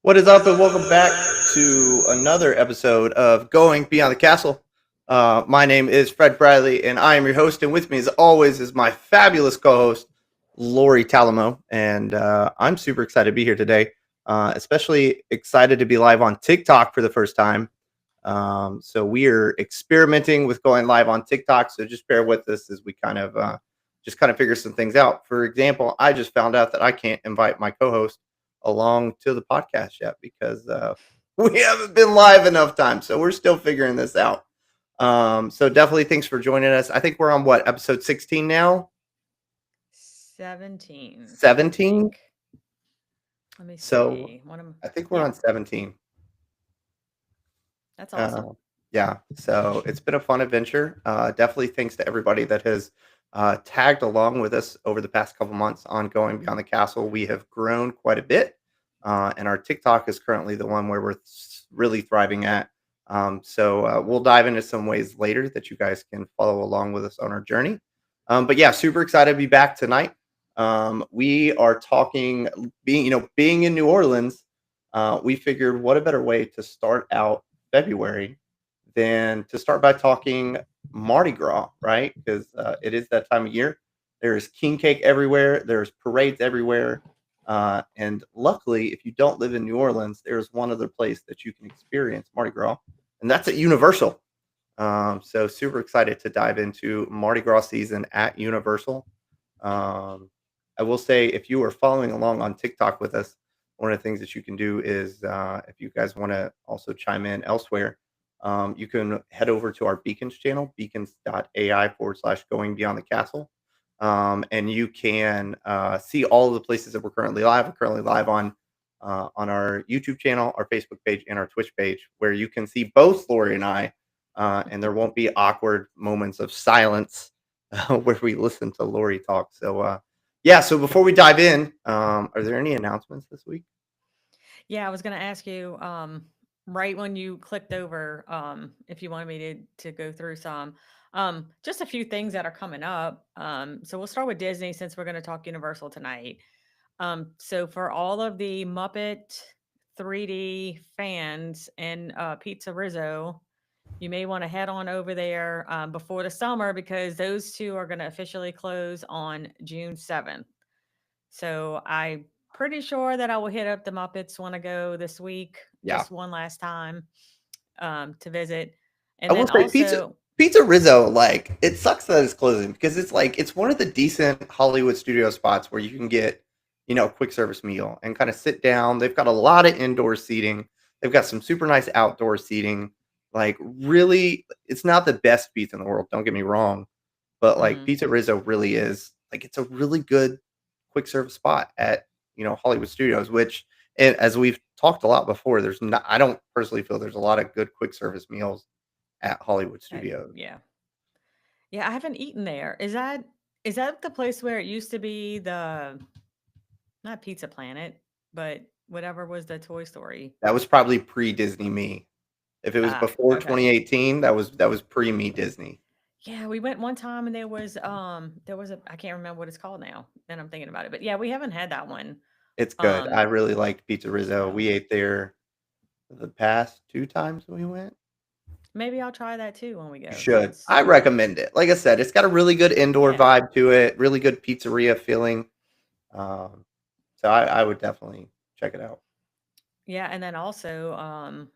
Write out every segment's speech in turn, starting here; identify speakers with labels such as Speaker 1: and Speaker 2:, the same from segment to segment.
Speaker 1: What is up, and welcome back to another episode of Going Beyond the Castle. My name is Fred Bradley, and I am your host. And with me, as always, is my fabulous co-host, Lori Talamo. And I'm super excited to be here today. Especially excited to be live on TikTok for the first time. So we are experimenting with going live on TikTok. So just bear with us as we kind of figure some things out. For example, I just found out that I can't invite my co-host along to the podcast yet because we haven't been live enough time. So we're still figuring this out. So definitely thanks for joining us. I think we're on what, episode 16 now?
Speaker 2: 17.
Speaker 1: 17?
Speaker 2: Let me
Speaker 1: So
Speaker 2: see.
Speaker 1: I think we're on 17.
Speaker 2: That's awesome.
Speaker 1: Yeah, so it's been a fun adventure. Definitely thanks to everybody that has tagged along with us over the past couple months on Going Beyond the Castle. We have grown quite a bit, and our TikTok is currently the one where we're really thriving at. So we'll dive into some ways later that you guys can follow along with us on our journey. But yeah, super excited to be back tonight. We are talking being in New Orleans. We figured what a better way to start out February than to start by talking Mardi Gras, right? Because it is that time of year. There's king cake everywhere. There's parades everywhere. And luckily, if you don't live in New Orleans, there's one other place that you can experience Mardi Gras, and that's at Universal. So super excited to dive into Mardi Gras season at Universal. I will say, if you are following along on TikTok with us, one of the things that you can do is if you guys want to also chime in elsewhere, you can head over to our Beacons channel, beacons.ai/going beyond the castle. And you can see all of the places that we're currently live. We're currently live on our YouTube channel, our Facebook page, and our Twitch page, where you can see both Lori and I, and there won't be awkward moments of silence where we listen to Lori talk. So, yeah, so before we dive in, are there any announcements this week?
Speaker 2: Yeah, I was going to ask you right when you clicked over if you wanted me to go through some. Just a few things that are coming up. So we'll start with Disney since we're going to talk Universal tonight. So for all of the Muppet 3D fans and Pizza Rizzo, you may want to head on over there before the summer because those two are going to officially close on June 7th. So I'm pretty sure that I will hit up the Muppets when I go this week,
Speaker 1: Yeah.
Speaker 2: just one last time to visit.
Speaker 1: I
Speaker 2: And
Speaker 1: will
Speaker 2: then
Speaker 1: say pizza
Speaker 2: also,
Speaker 1: Pizza Rizzo, like, it sucks that it's closing because it's like it's one of the decent Hollywood studio spots where you can get, quick service meal and kind of sit down. They've got a lot of indoor seating. They've got some super nice outdoor seating. Like, really, it's not the best pizza in the world, don't get me wrong, but like
Speaker 2: mhm,
Speaker 1: Pizza Rizzo really is like it's a really good quick service spot at, Hollywood Studios, which, and as we've talked a lot before, there's not I don't personally feel there's a lot of good quick service meals at Hollywood Studios.
Speaker 2: yeah, yeah, I haven't eaten there. Is that the place where it used to be the not Pizza Planet, but whatever was the Toy Story?
Speaker 1: That was probably pre-Disney Me. If it was
Speaker 2: Ah,
Speaker 1: before
Speaker 2: okay.
Speaker 1: 2018, that was pre-Me Disney.
Speaker 2: Yeah, we went one time and there was a I can't remember what it's called now. Then I'm thinking about it. But yeah, we haven't had that one.
Speaker 1: It's good. I
Speaker 2: Um
Speaker 1: really liked Pizza Rizzo.
Speaker 2: yeah.
Speaker 1: We ate there the past 2 times we went.
Speaker 2: Maybe I'll try that too when we
Speaker 1: You
Speaker 2: go
Speaker 1: should.
Speaker 2: since
Speaker 1: I recommend it. Like I said, it's got a really good indoor
Speaker 2: yeah.
Speaker 1: vibe to it, really good pizzeria feeling. Um, so I would definitely check it out.
Speaker 2: Yeah, and then also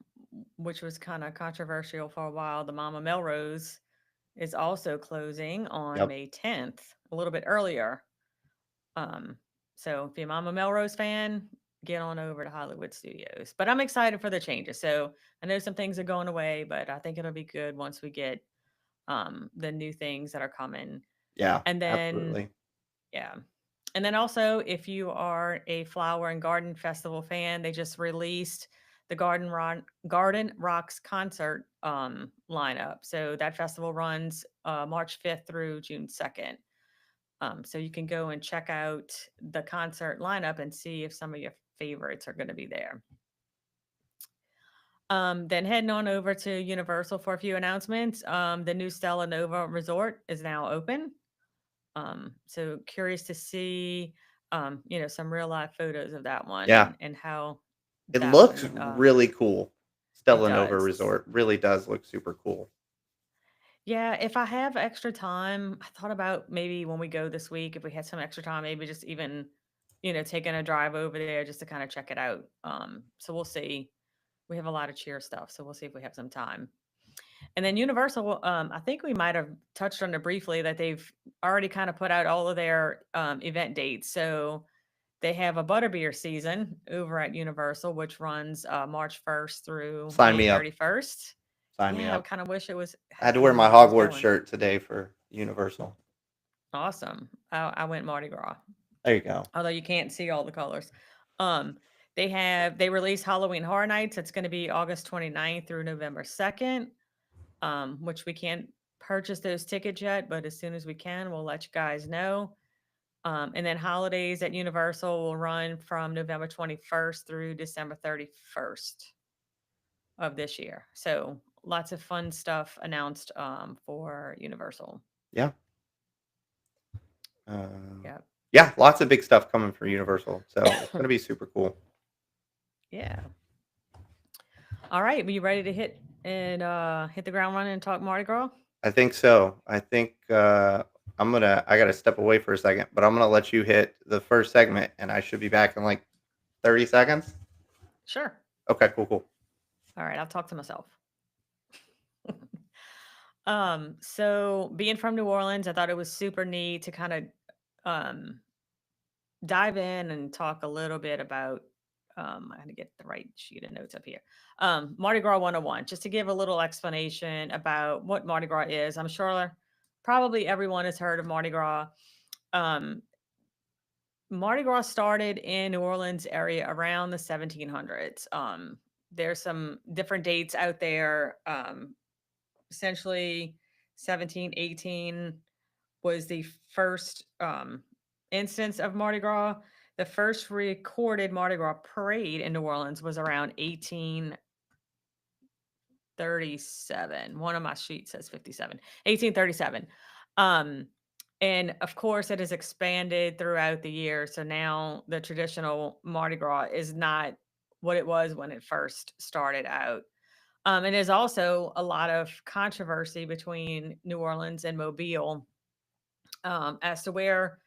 Speaker 2: which was kind of controversial for a while, the Mama Melrose is also closing on
Speaker 1: Yep.
Speaker 2: May 10th, a little bit earlier. Um So if you're Mama Melrose fan, get on over to Hollywood Studios. But I'm excited for the changes. So I know some things are going away, but I think it'll be good once we get the new things that are coming.
Speaker 1: Yeah,
Speaker 2: And then
Speaker 1: absolutely.
Speaker 2: yeah. And then also, if you are a flower and garden festival fan, they just released the Garden Rocks concert lineup. So that festival runs March 5th through June 2nd. So you can go and check out the concert lineup and see if some of your favorites are going to be there. Then heading on over to Universal for a few announcements. The new Stella Nova Resort is now open. So curious to see, some real life photos of that one
Speaker 1: Yeah,
Speaker 2: and how
Speaker 1: it
Speaker 2: that
Speaker 1: looks
Speaker 2: one,
Speaker 1: really cool.
Speaker 2: it
Speaker 1: Stella Nova
Speaker 2: does.
Speaker 1: Resort really does look super cool.
Speaker 2: Yeah, if I have extra time, I thought about maybe when we go this week, if we had some extra time, maybe just even, taking a drive over there just to kind of check it out. So we'll see. We have a lot of cheer stuff, so we'll see if we have some time. And then Universal, I think we might have touched on it briefly that they've already kind of put out all of their event dates. So they have a butterbeer season over at Universal, which runs March 1st through
Speaker 1: Sign
Speaker 2: May
Speaker 1: me up.
Speaker 2: 31st.
Speaker 1: Sign me
Speaker 2: Yeah, I
Speaker 1: up.
Speaker 2: kind of wish it was
Speaker 1: I had to wear
Speaker 2: when
Speaker 1: my
Speaker 2: that was
Speaker 1: Hogwarts
Speaker 2: going.
Speaker 1: shirt today for Universal.
Speaker 2: Awesome. I went Mardi Gras,
Speaker 1: There you go.
Speaker 2: although you can't see all the colors. Um, they release Halloween Horror Nights. It's going to be August 29th through November 2nd, which we can't purchase those tickets yet, but as soon as we can, we'll let you guys know. And then holidays at Universal will run from November 21st through December 31st of this year. So lots of fun stuff announced for Universal.
Speaker 1: Yeah. Uh,
Speaker 2: Yeah.
Speaker 1: yeah, lots of big stuff coming for Universal. So it's gonna be super cool.
Speaker 2: Yeah. All right. Are you ready to hit the ground running and talk Mardi Gras?
Speaker 1: I think so. I think I gotta step away for a second, but I'm gonna let you hit the first segment and I should be back in like 30 seconds.
Speaker 2: Sure.
Speaker 1: Okay, cool, cool.
Speaker 2: All right. I'll talk to myself. So being from New Orleans, I thought it was super neat to kind of um dive in and talk a little bit about I had to get the right sheet of notes up here. Mardi Gras 101, just to give a little explanation about what Mardi Gras is. I'm sure probably everyone has heard of Mardi Gras. Um, Mardi Gras started in New Orleans area around the 1700s. There's some different dates out there. Essentially 1718 was the first instance of Mardi Gras. The first recorded Mardi Gras parade in New Orleans was around 1837. One of my sheets says 57, 1837. Um, and of course, it has expanded throughout the years. So now the traditional Mardi Gras is not what it was when it first started out. And there's also a lot of controversy between New Orleans and Mobile as to where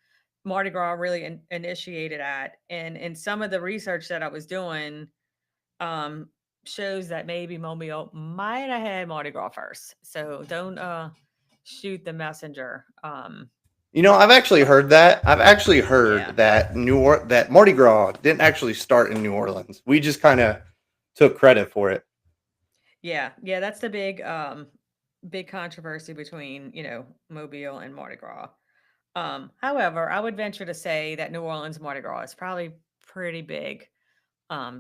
Speaker 2: Mardi Gras really initiated at. And in some of the research that I was doing, um, shows that maybe Mobile might have had Mardi Gras first. So don't shoot the messenger.
Speaker 1: You know, I've actually
Speaker 2: But
Speaker 1: heard that. I've actually
Speaker 2: yeah,
Speaker 1: heard that that Mardi Gras didn't actually start in New Orleans. We just kind of took credit for it.
Speaker 2: yeah, that's the big controversy between Mobile and Mardi Gras. However, I would venture to say that New Orleans Mardi Gras is probably pretty big.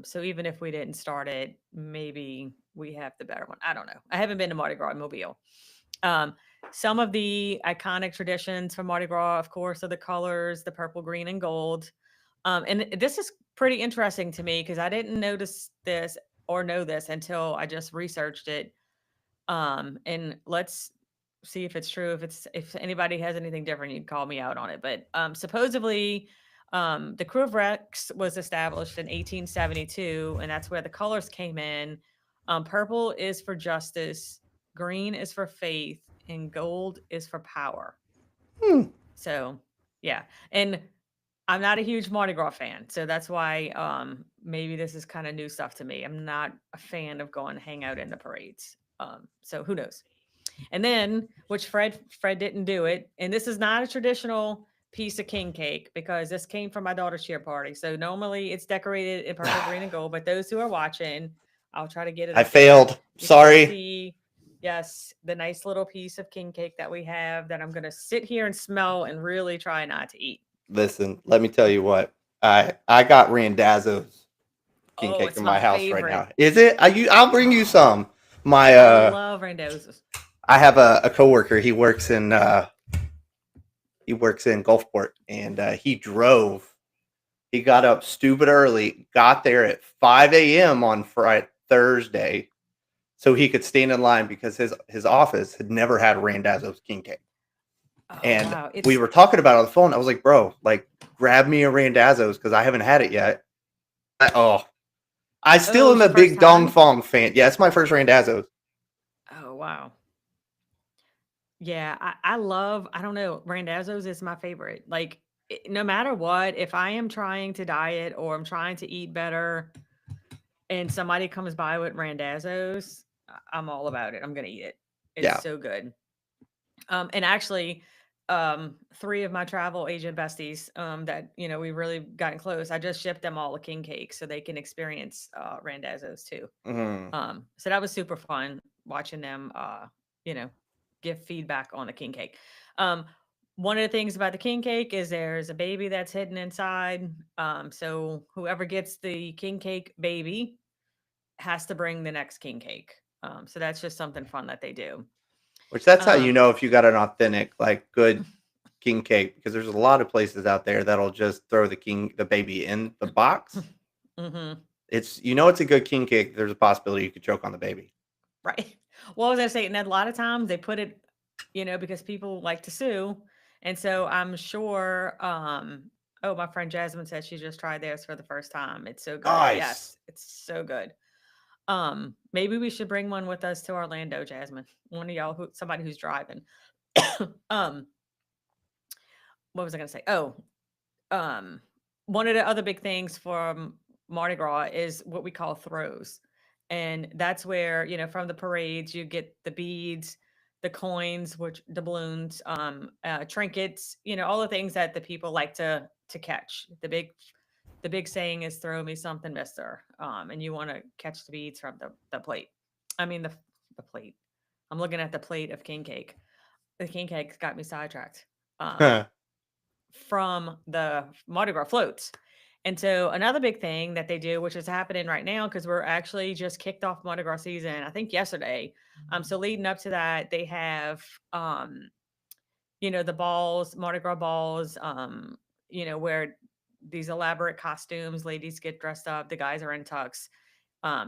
Speaker 2: So even if we didn't start it, maybe we have the better one. I don't know. I haven't been to Mardi Gras in Mobile. Um, some of the iconic traditions from Mardi Gras, of course, are the colors, the purple, green, and gold. And this is pretty interesting to me because I didn't notice this or know this until I just researched it. And let's see if it's true. If anybody has anything different, you'd call me out on it. But supposedly, the Crew of Rex was established in 1872, and that's where the colors came in. Purple is for justice, green is for faith, and gold is for power.
Speaker 1: Hmm.
Speaker 2: So, yeah. And I'm not a huge Mardi Gras fan, so that's why maybe this is kind of new stuff to me. I'm not a fan of going hang out in the parades. So who knows? And then, which Fred didn't do it, and this is not a traditional piece of king cake because this came from my daughter's cheer party. So normally it's decorated in purple, green, and gold. But those who are watching, I'll try to get it
Speaker 1: I
Speaker 2: up there.
Speaker 1: failed.
Speaker 2: You can
Speaker 1: Sorry.
Speaker 2: see, yes, the nice little piece of king cake that we have that I'm going to sit here and smell and really try not to eat.
Speaker 1: Listen, let me tell you what. I got Randazzo's king
Speaker 2: Oh,
Speaker 1: cake
Speaker 2: it's
Speaker 1: in
Speaker 2: my
Speaker 1: my house right now.
Speaker 2: favorite.
Speaker 1: Is it? I'll bring you some. My
Speaker 2: I love Randoz's.
Speaker 1: I have a coworker. He works in Gulfport, and he drove. He got up stupid early, got there at 5 a.m. on Friday Thursday, so he could stand in line because his office had never had Randazzo's king cake.
Speaker 2: Oh,
Speaker 1: And
Speaker 2: wow.
Speaker 1: we were talking about it on the phone. I was like, bro, like, grab me a Randazzo's because I haven't had it yet. Oh, I
Speaker 2: Oh, it
Speaker 1: still
Speaker 2: was
Speaker 1: am
Speaker 2: your
Speaker 1: a
Speaker 2: first
Speaker 1: big Dong
Speaker 2: time?
Speaker 1: Fong fan. Yeah, it's my first Randazzo's.
Speaker 2: Oh, wow. Yeah, I love, I don't know, Randazzo's is my favorite. Like, no matter what, if I am trying to diet or I'm trying to eat better and somebody comes by with Randazzo's, I'm all about it. I'm gonna eat it. It's
Speaker 1: Yeah.
Speaker 2: so good. And actually, three of my travel agent besties, that we really gotten close. I just shipped them all a king cake so they can experience Randazzo's too.
Speaker 1: Mm.
Speaker 2: So that was super fun watching them, you know, give feedback on the king cake. Um, one of the things about the king cake is there's a baby that's hidden inside. So whoever gets the king cake baby has to bring the next king cake. So that's just something fun that they do.
Speaker 1: Which that's how you
Speaker 2: Um,
Speaker 1: know if you got an authentic, like, good king cake because there's a lot of places out there that'll just throw the baby in the box.
Speaker 2: mhm.
Speaker 1: It's a good king cake. There's a possibility you could choke on the baby.
Speaker 2: Right. Well, I was gonna say, and a lot of times they put it, because people like to sue, and so I'm sure. Oh, my friend Jasmine said she just tried theirs for the first time. It's so good.
Speaker 1: Nice.
Speaker 2: Yes, it's so good. Maybe we should bring one with us to Orlando, Jasmine. One of y'all, somebody who's driving. um, what was I gonna say? Oh, um, one of the other big things from Mardi Gras is what we call throws. And that's where, from the parades, you get the beads, the coins, which the balloons, trinkets, all the things that the people like to catch. The big saying is throw me something, mister. And you want to catch the beads from the plate. I mean the plate. I'm looking at the plate of king cake. The king cake's got me sidetracked. Um, from the Mardi Gras floats. And so another big thing that they do, which is happening right now, because we're actually just kicked off Mardi Gras season, I think yesterday. So leading up to that, they have, the balls, Mardi Gras balls, where these elaborate costumes, ladies get dressed up, the guys are in tux.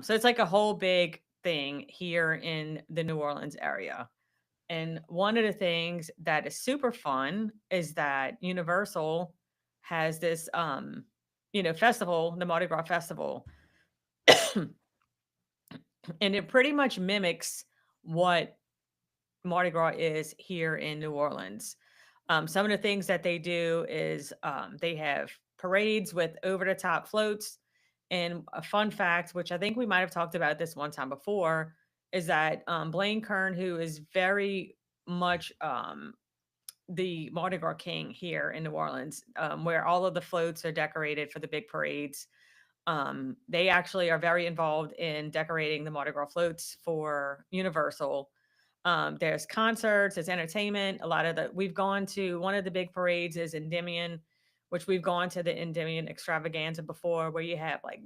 Speaker 2: So it's like a whole big thing here in the New Orleans area. And one of the things that is super fun is that Universal has this, festival, the Mardi Gras festival, and it pretty much mimics what Mardi Gras is here in New Orleans. Some of the things that they do is, they have parades with over the top floats. And a fun fact, which I think we might have talked about this one time before, is that Blaine Kern, who is very much, the Mardi Gras King here in New Orleans, where all of the floats are decorated for the big parades. They actually are very involved in decorating the Mardi Gras floats for Universal. There's concerts, there's entertainment. We've gone to one of the big parades is Endymion, which we've gone to the Endymion extravaganza before, where you have like,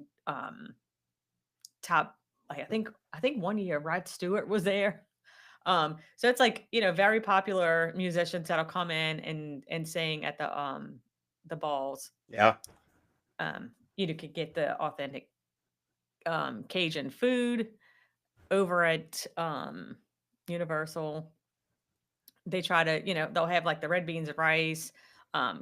Speaker 2: top, like I think one year Rod Stewart was there. So it's like, very popular musicians that'll come in and sing at the balls.
Speaker 1: Yeah.
Speaker 2: You could get the authentic Cajun food over at Universal. They try to, they'll have like the red beans and rice,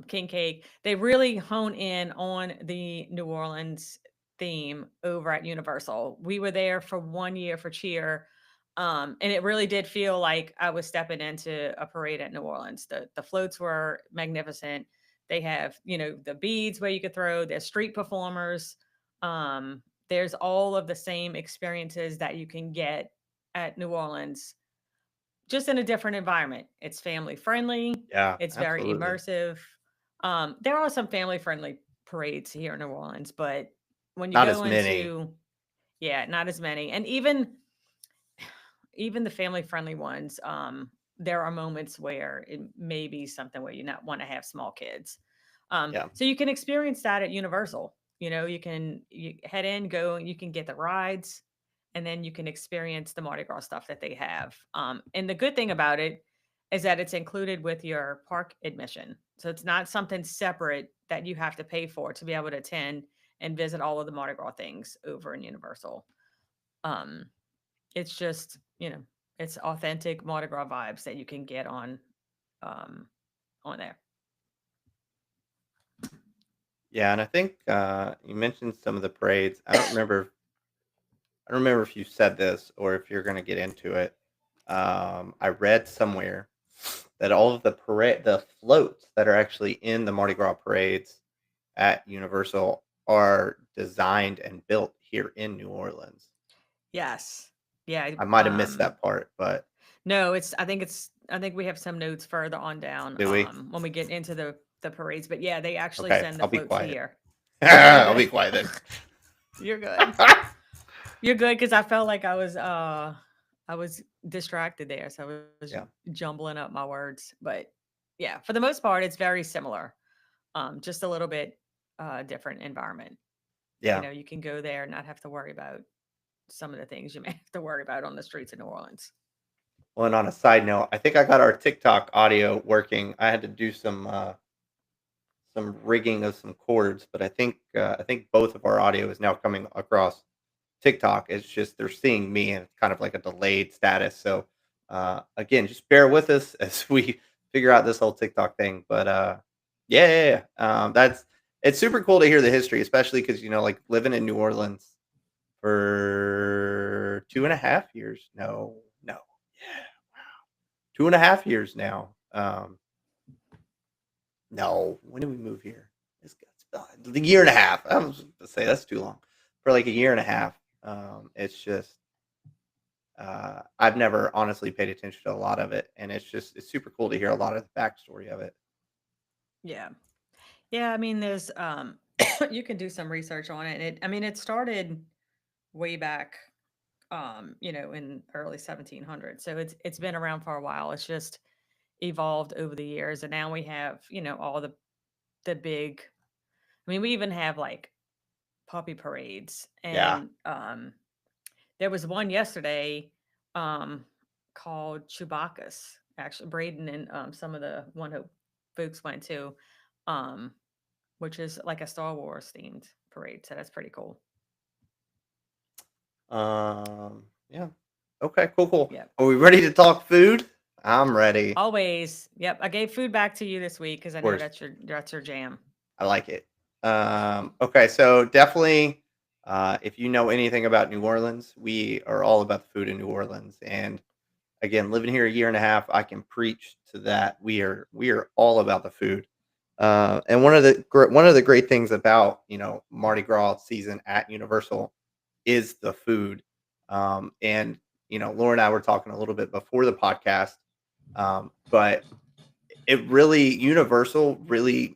Speaker 2: king cake. They really hone in on the New Orleans theme over at Universal. We were there for 1 year for cheer. And it really did feel like I was stepping into a parade at New Orleans. The floats were magnificent. They have, the beads where you could throw, there's street performers. There's all of the same experiences that you can get at New Orleans, just in a different environment. It's family friendly.
Speaker 1: Yeah,
Speaker 2: It's very
Speaker 1: absolutely.
Speaker 2: immersive. There are some family friendly parades here in New Orleans, but when you
Speaker 1: Not
Speaker 2: go
Speaker 1: as many.
Speaker 2: into, yeah, not as many. And even the family friendly ones, there are moments where it may be something where you not want to have small kids.
Speaker 1: Yeah.
Speaker 2: So you can experience that at Universal. You head in, go, you can get the rides, and then you can experience the Mardi Gras stuff that they have. And the good thing about it is that it's included with your park admission. So it's not something separate that you have to pay for to be able to attend and visit all of the Mardi Gras things over in Universal. Um, it's just, it's authentic Mardi Gras vibes that you can get um, on there.
Speaker 1: Yeah, and I think you mentioned some of the parades. I don't remember if you said this or if you're going to get into it. I read somewhere that all of the floats that are actually in the Mardi Gras parades at Universal are designed and built here in New Orleans.
Speaker 2: Yes. Yeah.
Speaker 1: I might have missed that part, but
Speaker 2: No, I think we have some notes further on down
Speaker 1: do we?
Speaker 2: when we get into the parades. But yeah, they actually
Speaker 1: Okay,
Speaker 2: send the
Speaker 1: I'll be
Speaker 2: floats
Speaker 1: quiet.
Speaker 2: here. No, you're
Speaker 1: I'll
Speaker 2: good.
Speaker 1: be quiet then.
Speaker 2: You're good. You're good because I felt like I was distracted there, so I was
Speaker 1: Yeah,
Speaker 2: jumbling up my words. But yeah, for the most part, it's very similar. Just a little bit different environment.
Speaker 1: yeah.
Speaker 2: You can go there and not have to worry about some of the things you may have to worry about on the streets of New Orleans.
Speaker 1: Well, and on a side note, I think I got our TikTok audio working. I had to do some rigging of some chords, but I think both of our audio is now coming across TikTok. It's just they're seeing me, and it's kind of like a delayed status. So again, just bear with us as we figure out this whole TikTok thing. But yeah, yeah, yeah. That's it's super cool to hear the history, especially because like living in New Orleans for 2.5 years. No, no, yeah, 2.5 years now. No, when did we move here? The year and a half. I was to say that's too long. For like a year and a half. It's just I've never honestly paid attention to a lot of it, and it's super cool to hear a lot of the backstory of it.
Speaker 2: Yeah. Yeah, I mean, there's you can do some research on it. And it started way back, in early 1700s. So it's been around for a while. It's just evolved over the years, and now we have, all the big. I mean, we even have like puppy parades,
Speaker 1: Yeah.
Speaker 2: and there was one yesterday, um, called Chewbacca's. Actually, Braden and some of the One Hope folks went to. Um, which is like a Star Wars themed parade. So that's pretty cool.
Speaker 1: Yeah. Okay. Cool. Cool.
Speaker 2: Yep.
Speaker 1: Are we ready to talk food? I'm ready. Of
Speaker 2: Always. Yep. I gave food back to you this week because I know
Speaker 1: course.
Speaker 2: that's your jam.
Speaker 1: I like it. Okay. So definitely, if you know anything about New Orleans, we are all about the food in New Orleans, and again, living here a year and a half, I can preach to that. We are all about the food. And one of the great things about Mardi Gras season at Universal is the food. And Laura and I were talking a little bit before the podcast, but it really Universal really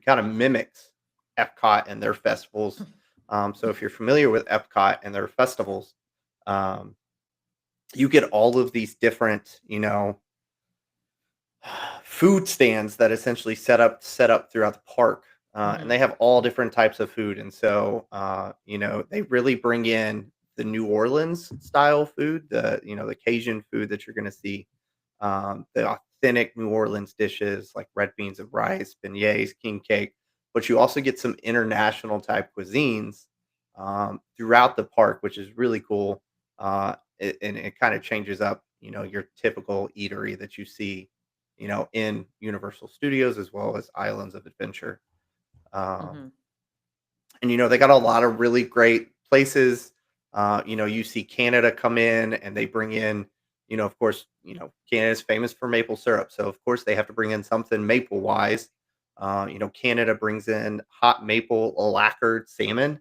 Speaker 1: kind of mimics Epcot and their festivals. So if you're familiar with Epcot and their festivals, um, you get all of these different food stands that essentially set up throughout the park, and
Speaker 2: Hmm.
Speaker 1: they have all different types of food. And so they really bring in the New Orleans style food, the Cajun food that you're going to see, the authentic New Orleans dishes like red beans and rice, beignets, king cake. But you also get some international type cuisines throughout the park, which is really cool. And it kind of changes up, your typical eatery that you see, in Universal Studios as well as Islands of Adventure. Um,
Speaker 2: Hmm.
Speaker 1: and they got a lot of really great places. You see Canada come in and they bring in, of course, Canada's famous for maple syrup, so of course they have to bring in something maple wise. Canada brings in hot maple lacquered salmon,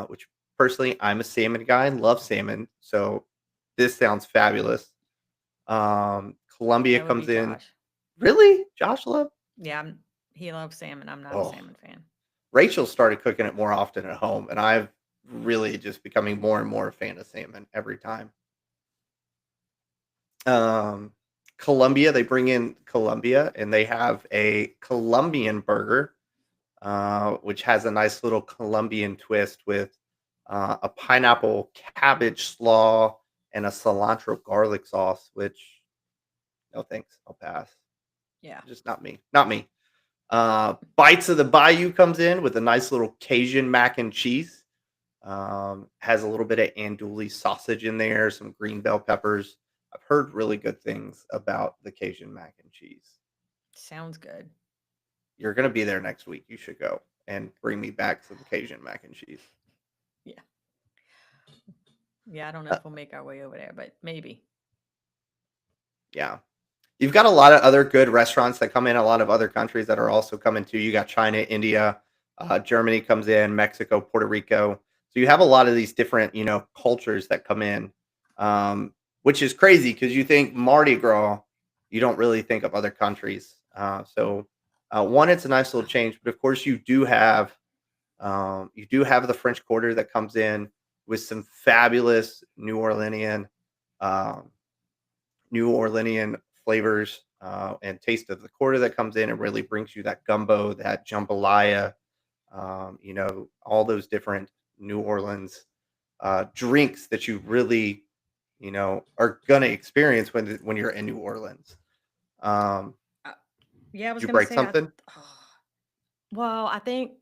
Speaker 1: which personally I'm a salmon guy and love salmon, so this sounds fabulous. Colombia
Speaker 2: That would be
Speaker 1: comes in.
Speaker 2: Josh.
Speaker 1: Really, Josh love?
Speaker 2: Yeah. He loves salmon. I'm not a
Speaker 1: Oh,
Speaker 2: salmon fan.
Speaker 1: Rachel started cooking it more often at home, and I've really just becoming more and more a fan of salmon every time. Um, Colombia, they bring in Colombia, and they have a Colombian burger, which has a nice little Colombian twist with a pineapple cabbage slaw and a cilantro garlic sauce. Which no thanks, I'll pass.
Speaker 2: Yeah.
Speaker 1: Just not me, not me. Bites of the Bayou comes in with a nice little Cajun mac and cheese. Has a little bit of andouille sausage in there, some green bell peppers. I've heard really good things about the Cajun mac and cheese.
Speaker 2: Sounds good.
Speaker 1: You're gonna be there next week. You should go and bring me back some Cajun mac and cheese.
Speaker 2: Yeah. Yeah. I don't know
Speaker 1: Uh,
Speaker 2: if we'll make our way over there, but maybe.
Speaker 1: yeah. You've got a lot of other good restaurants that come in, a lot of other countries that are also coming too. You got China, India, Germany comes in, Mexico, Puerto Rico. So you have a lot of these different, cultures that come in, which is crazy because you think Mardi Gras, you don't really think of other countries. One, it's a nice little change, but of course you do have the French Quarter that comes in with some fabulous um, New Orleanian flavors and taste of the quarter that comes in and really brings you that gumbo, that jambalaya, all those different New Orleans drinks that you really, are gonna experience when you're in New Orleans. Um,
Speaker 2: Uh, yeah. I
Speaker 1: did
Speaker 2: was
Speaker 1: you
Speaker 2: going to
Speaker 1: break
Speaker 2: say,
Speaker 1: something?
Speaker 2: well, I think,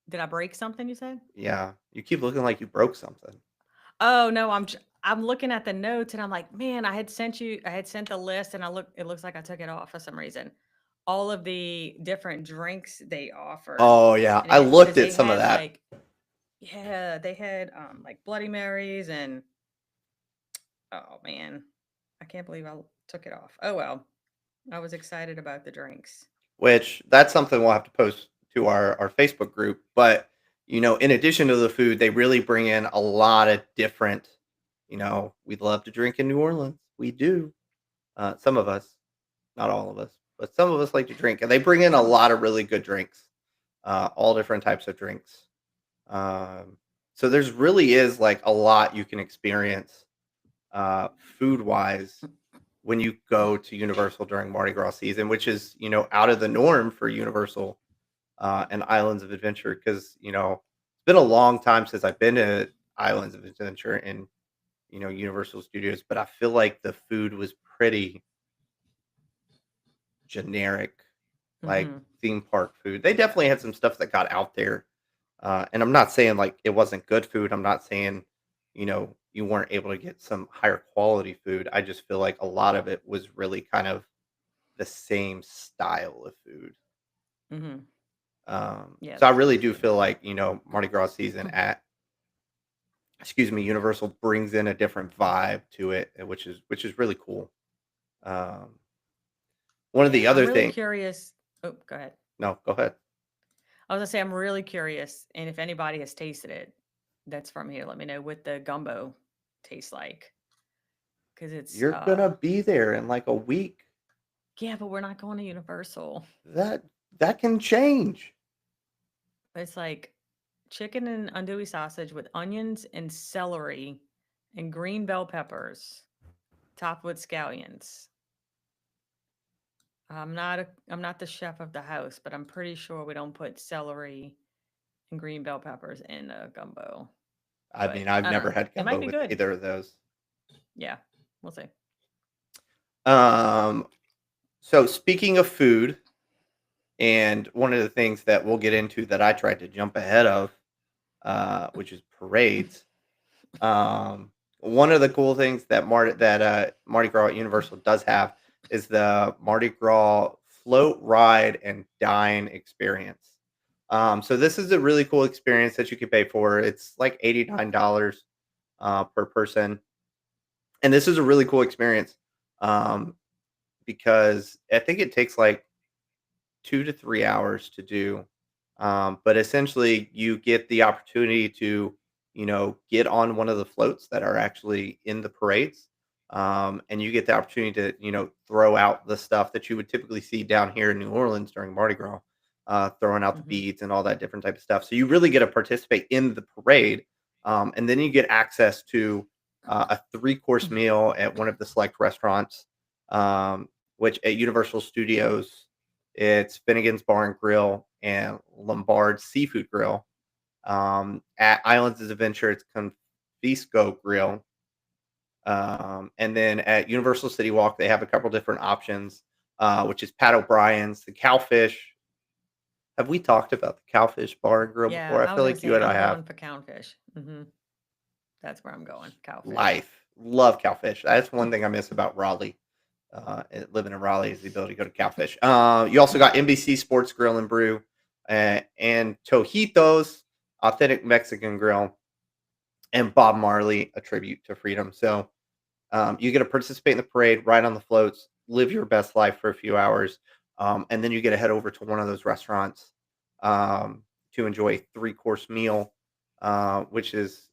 Speaker 2: did I break something you said?
Speaker 1: Yeah, you keep looking like you broke something.
Speaker 2: Oh, no, I'm looking at the notes and I'm like, man, I had sent the list and it looks like I took it off for some reason. All of the different drinks they offered.
Speaker 1: Oh yeah,
Speaker 2: And
Speaker 1: I
Speaker 2: it,
Speaker 1: looked
Speaker 2: because
Speaker 1: at
Speaker 2: they
Speaker 1: some of
Speaker 2: had
Speaker 1: that.
Speaker 2: like, yeah, they had like Bloody Marys and, oh man, I can't believe I took it off. Oh well, I was excited about the drinks.
Speaker 1: Which that's something we'll have to post to our Facebook group. But in addition to the food, they really bring in a lot of different. We love to drink in New Orleans. We do. Some of us, not all of us, but some of us like to drink, and they bring in a lot of really good drinks. All different types of drinks. So there's really is like a lot you can experience food wise when you go to Universal during Mardi Gras season, which is out of the norm for Universal and Islands of Adventure because it's been a long time since I've been to Islands of Adventure and Universal Studios, but I feel like the food was pretty generic, like
Speaker 2: Hmm.
Speaker 1: theme park food. They definitely had some stuff that got out there, and I'm not saying like it wasn't good food. I'm not saying you weren't able to get some higher quality food. I just feel like a lot of it was really kind of the same style of food.
Speaker 2: Hmm. Yeah,
Speaker 1: So I
Speaker 2: that's
Speaker 1: really do
Speaker 2: true.
Speaker 1: feel like Mardi Gras season at Universal brings in a different vibe to it, which is really cool. Um, one of the
Speaker 2: Yeah, I'm
Speaker 1: other
Speaker 2: really
Speaker 1: thing.
Speaker 2: curious. Oh, go ahead.
Speaker 1: No, go ahead.
Speaker 2: I was gonna say I'm really curious, and if anybody has tasted it, that's from here. Let me know what the gumbo tastes like, because it's
Speaker 1: You're gonna be there in like a week.
Speaker 2: yeah, but we're not going to Universal.
Speaker 1: That can change.
Speaker 2: It's like chicken and andouille sausage with onions and celery and green bell peppers, topped with scallions. I'm not the chef of the house, but I'm pretty sure we don't put celery and green bell peppers in a gumbo.
Speaker 1: I
Speaker 2: But
Speaker 1: mean, I've
Speaker 2: I don't
Speaker 1: never
Speaker 2: know.
Speaker 1: had
Speaker 2: It might
Speaker 1: gumbo
Speaker 2: be
Speaker 1: with
Speaker 2: good.
Speaker 1: either of those.
Speaker 2: Yeah, we'll see.
Speaker 1: Um, so speaking of food, and one of the things that we'll get into that I tried to jump ahead of, which is parades. One of the cool things that Mardi Gras at Universal does have is the Mardi Gras float, ride, and dine experience. So this is a really cool experience that you can pay for. It's like $89 per person, and this is a really cool experience um, because I think it takes like 2 to 3 hours to do. But essentially, you get the opportunity to, get on one of the floats that are actually in the parades. And you get the opportunity to, throw out the stuff that you would typically see down here in New Orleans during Mardi Gras. throwing out the
Speaker 2: Mhm.
Speaker 1: beads and all that different type of stuff. So you really get to participate in the parade, and then you get access to a three-course meal at one of the select restaurants, which at Universal Studios, it's Finnegan's Bar and Grill and Lombard Seafood Grill. At Islands of Adventure, it's Confisco Grill. And then at Universal City Walk, they have a couple different options, which is Pat O'Brien's, the Cowfish. Have we talked about the Cowfish Bar and Grill
Speaker 2: Yeah,
Speaker 1: before? I
Speaker 2: I was
Speaker 1: feel
Speaker 2: gonna
Speaker 1: like you
Speaker 2: say
Speaker 1: and I
Speaker 2: I'm
Speaker 1: have.
Speaker 2: going for cowfish. That's where I'm going. Cowfish.
Speaker 1: Life. Love Cowfish. That's one thing I miss about Raleigh. Living in Raleigh is the ability to go to Cowfish. You also got NBC Sports Grill and Brew, and Tojitos, authentic Mexican grill, and Bob Marley, a tribute to freedom. So you get to participate in the parade, ride on the floats, live your best life for a few hours, and then you get to head over to one of those restaurants to enjoy a three-course meal, which is,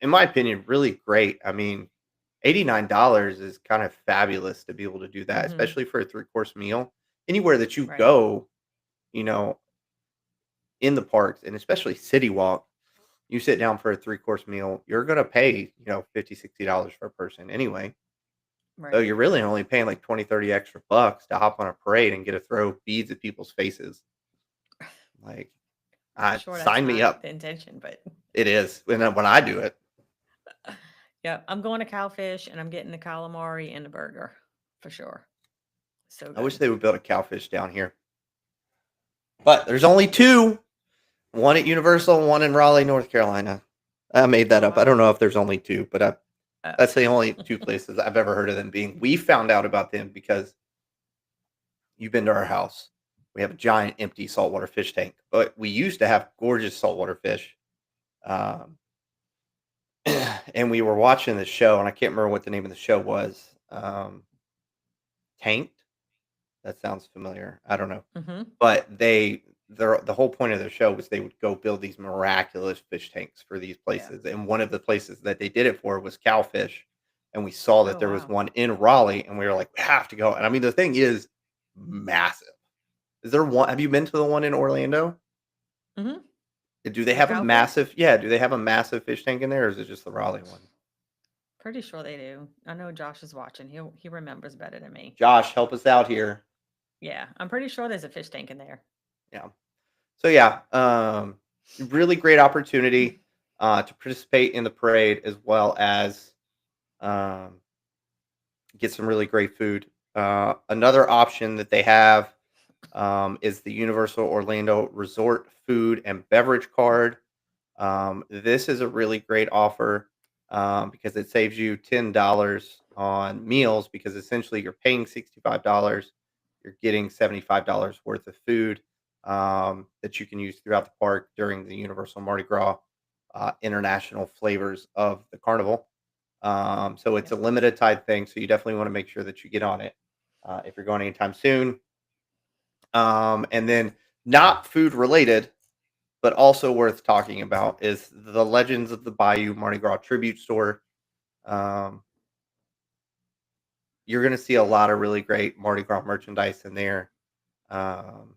Speaker 1: in my opinion, really great. I mean, $89 is kind of fabulous to be able to do that,
Speaker 2: Mhm.
Speaker 1: especially for a three-course meal. Anywhere that you
Speaker 2: Right.
Speaker 1: go, you know, in the parks and especially City Walk, you sit down for a three-course meal, you're gonna pay, $50, $60 for a person anyway. So
Speaker 2: Right.
Speaker 1: you're really only paying like 20, 30 extra bucks to hop on a parade and get to throw beads at people's faces. Like,
Speaker 2: I'm sure that's
Speaker 1: sign me
Speaker 2: not
Speaker 1: up.
Speaker 2: the intention, but
Speaker 1: It is when I do it.
Speaker 2: yeah, I'm going to cowfish and I'm getting the calamari and the burger for sure. So
Speaker 1: I wish
Speaker 2: good.
Speaker 1: they would build a Cowfish down here, but there's only two. One at Universal, one in Raleigh, North Carolina. I made that
Speaker 2: Oh
Speaker 1: up. I
Speaker 2: wow.
Speaker 1: don't know if there's only two, but
Speaker 2: Uh,
Speaker 1: that's the only two places I've ever heard of them being. We found out about them because you've been to our house. We have a giant empty saltwater fish tank, but we used to have gorgeous saltwater fish. Um, and we were watching the show, and I can't remember what the name of the show was. Tanked? That sounds familiar. I don't know.
Speaker 2: mhm.
Speaker 1: But the whole point of the show was they would go build these miraculous fish tanks for these
Speaker 2: Yeah.
Speaker 1: places, and one of the places that they did it for was Cowfish, and we saw that
Speaker 2: Oh
Speaker 1: there was
Speaker 2: wow.
Speaker 1: one in Raleigh, and we were like, "We have to go." And I mean, the thing is massive. Is there one Have you been to the one in Orlando?
Speaker 2: Mhm.
Speaker 1: Do they
Speaker 2: The
Speaker 1: have a
Speaker 2: cowfish?
Speaker 1: massive Yeah, do they have a massive fish tank in there, or is it just the Raleigh one?
Speaker 2: Pretty sure they do. I know Josh is watching. He remembers better than me.
Speaker 1: Josh, help us out here.
Speaker 2: Yeah, I'm pretty sure there's a fish tank in there.
Speaker 1: Yeah. So yeah, really great opportunity to participate in the parade as well as um, get some really great food. Another option that they have is the Universal Orlando Resort Food and Beverage Card. This is a really great offer because it saves you $10 on meals because essentially you're paying $65. You're getting $75 worth of food that you can use throughout the park during the Universal Mardi Gras international flavors of the carnival. So it's
Speaker 2: Yep.
Speaker 1: a limited time thing. So you definitely want to make sure that you get on it if you're going anytime soon. And then not food related, but also worth talking about is the Legends of the Bayou Mardi Gras tribute store. Um, you're going to see a lot of really great Mardi Gras merchandise in there. Um,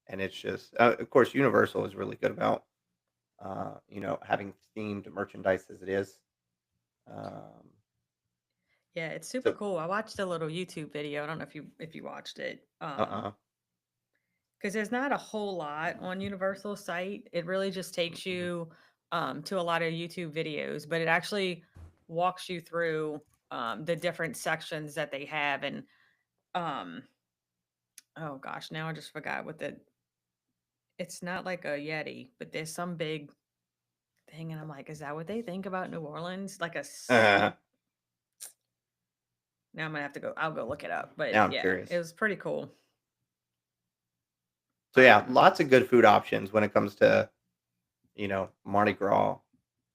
Speaker 1: and it's just, of course, Universal is really good about, having themed merchandise as it is. Um,
Speaker 2: Yeah, it's super
Speaker 1: so,
Speaker 2: cool. I watched a little YouTube video. I don't know if you watched it.
Speaker 1: uh-uh.
Speaker 2: Because there's not a whole lot on Universal site. It really just takes
Speaker 1: Mm-mm.
Speaker 2: you to a lot of YouTube videos, but it actually walks you through the different sections that they have. And um, oh gosh, now I just forgot what the. It's not like a Yeti, but there's some big thing, and I'm like, is that what they think about New Orleans? Now I'm gonna have to go. I'll go look it up. But
Speaker 1: Now I'm
Speaker 2: yeah, it
Speaker 1: curious.
Speaker 2: was pretty cool.
Speaker 1: So yeah,
Speaker 2: Um,
Speaker 1: lots of good food options when it comes to Mardi Gras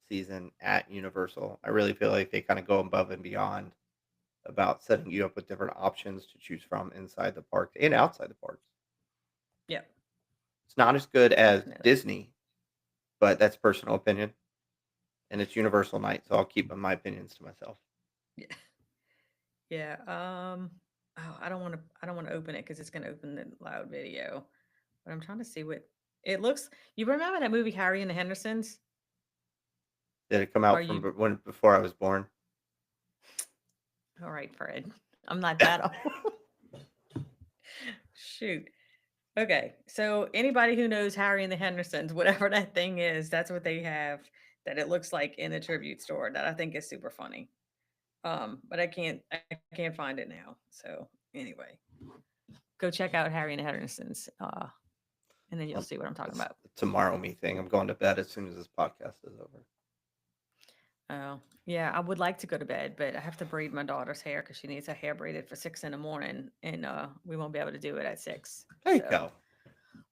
Speaker 1: season at Universal. I really feel like they kind of go above and beyond about setting you up with different options to choose from inside the park and outside the parks.
Speaker 2: yeah,
Speaker 1: It's not as good as
Speaker 2: definitely.
Speaker 1: Disney, but that's personal opinion, and it's Universal night, so I'll keep my opinions to myself.
Speaker 2: Yeah, yeah. Oh, I don't want to. I don't want to open it because it's gonna open the loud video. but I'm trying to see what it looks. You remember that movie Harry and the Hendersons?
Speaker 1: Did it come
Speaker 2: Are
Speaker 1: out from
Speaker 2: you
Speaker 1: when before I was born?
Speaker 2: all right, Fred? I'm not that old. Shoot. Okay, so anybody who knows Harry and the Hendersons, whatever that thing is, that's what they have that it looks like in the tribute store that I think is super funny. But I can't find it now. So anyway, go check out Harry and the Hendersons, and then you'll
Speaker 1: Well,
Speaker 2: see what I'm talking
Speaker 1: that's
Speaker 2: about.
Speaker 1: a tomorrow me thing. I'm going to bed as soon as this podcast is over.
Speaker 2: Oh, yeah, I would like to go to bed, but I have to braid my daughter's hair because she needs her hair braided for 6 in the morning, and we won't be able to do it at 6.
Speaker 1: There you
Speaker 2: So
Speaker 1: go.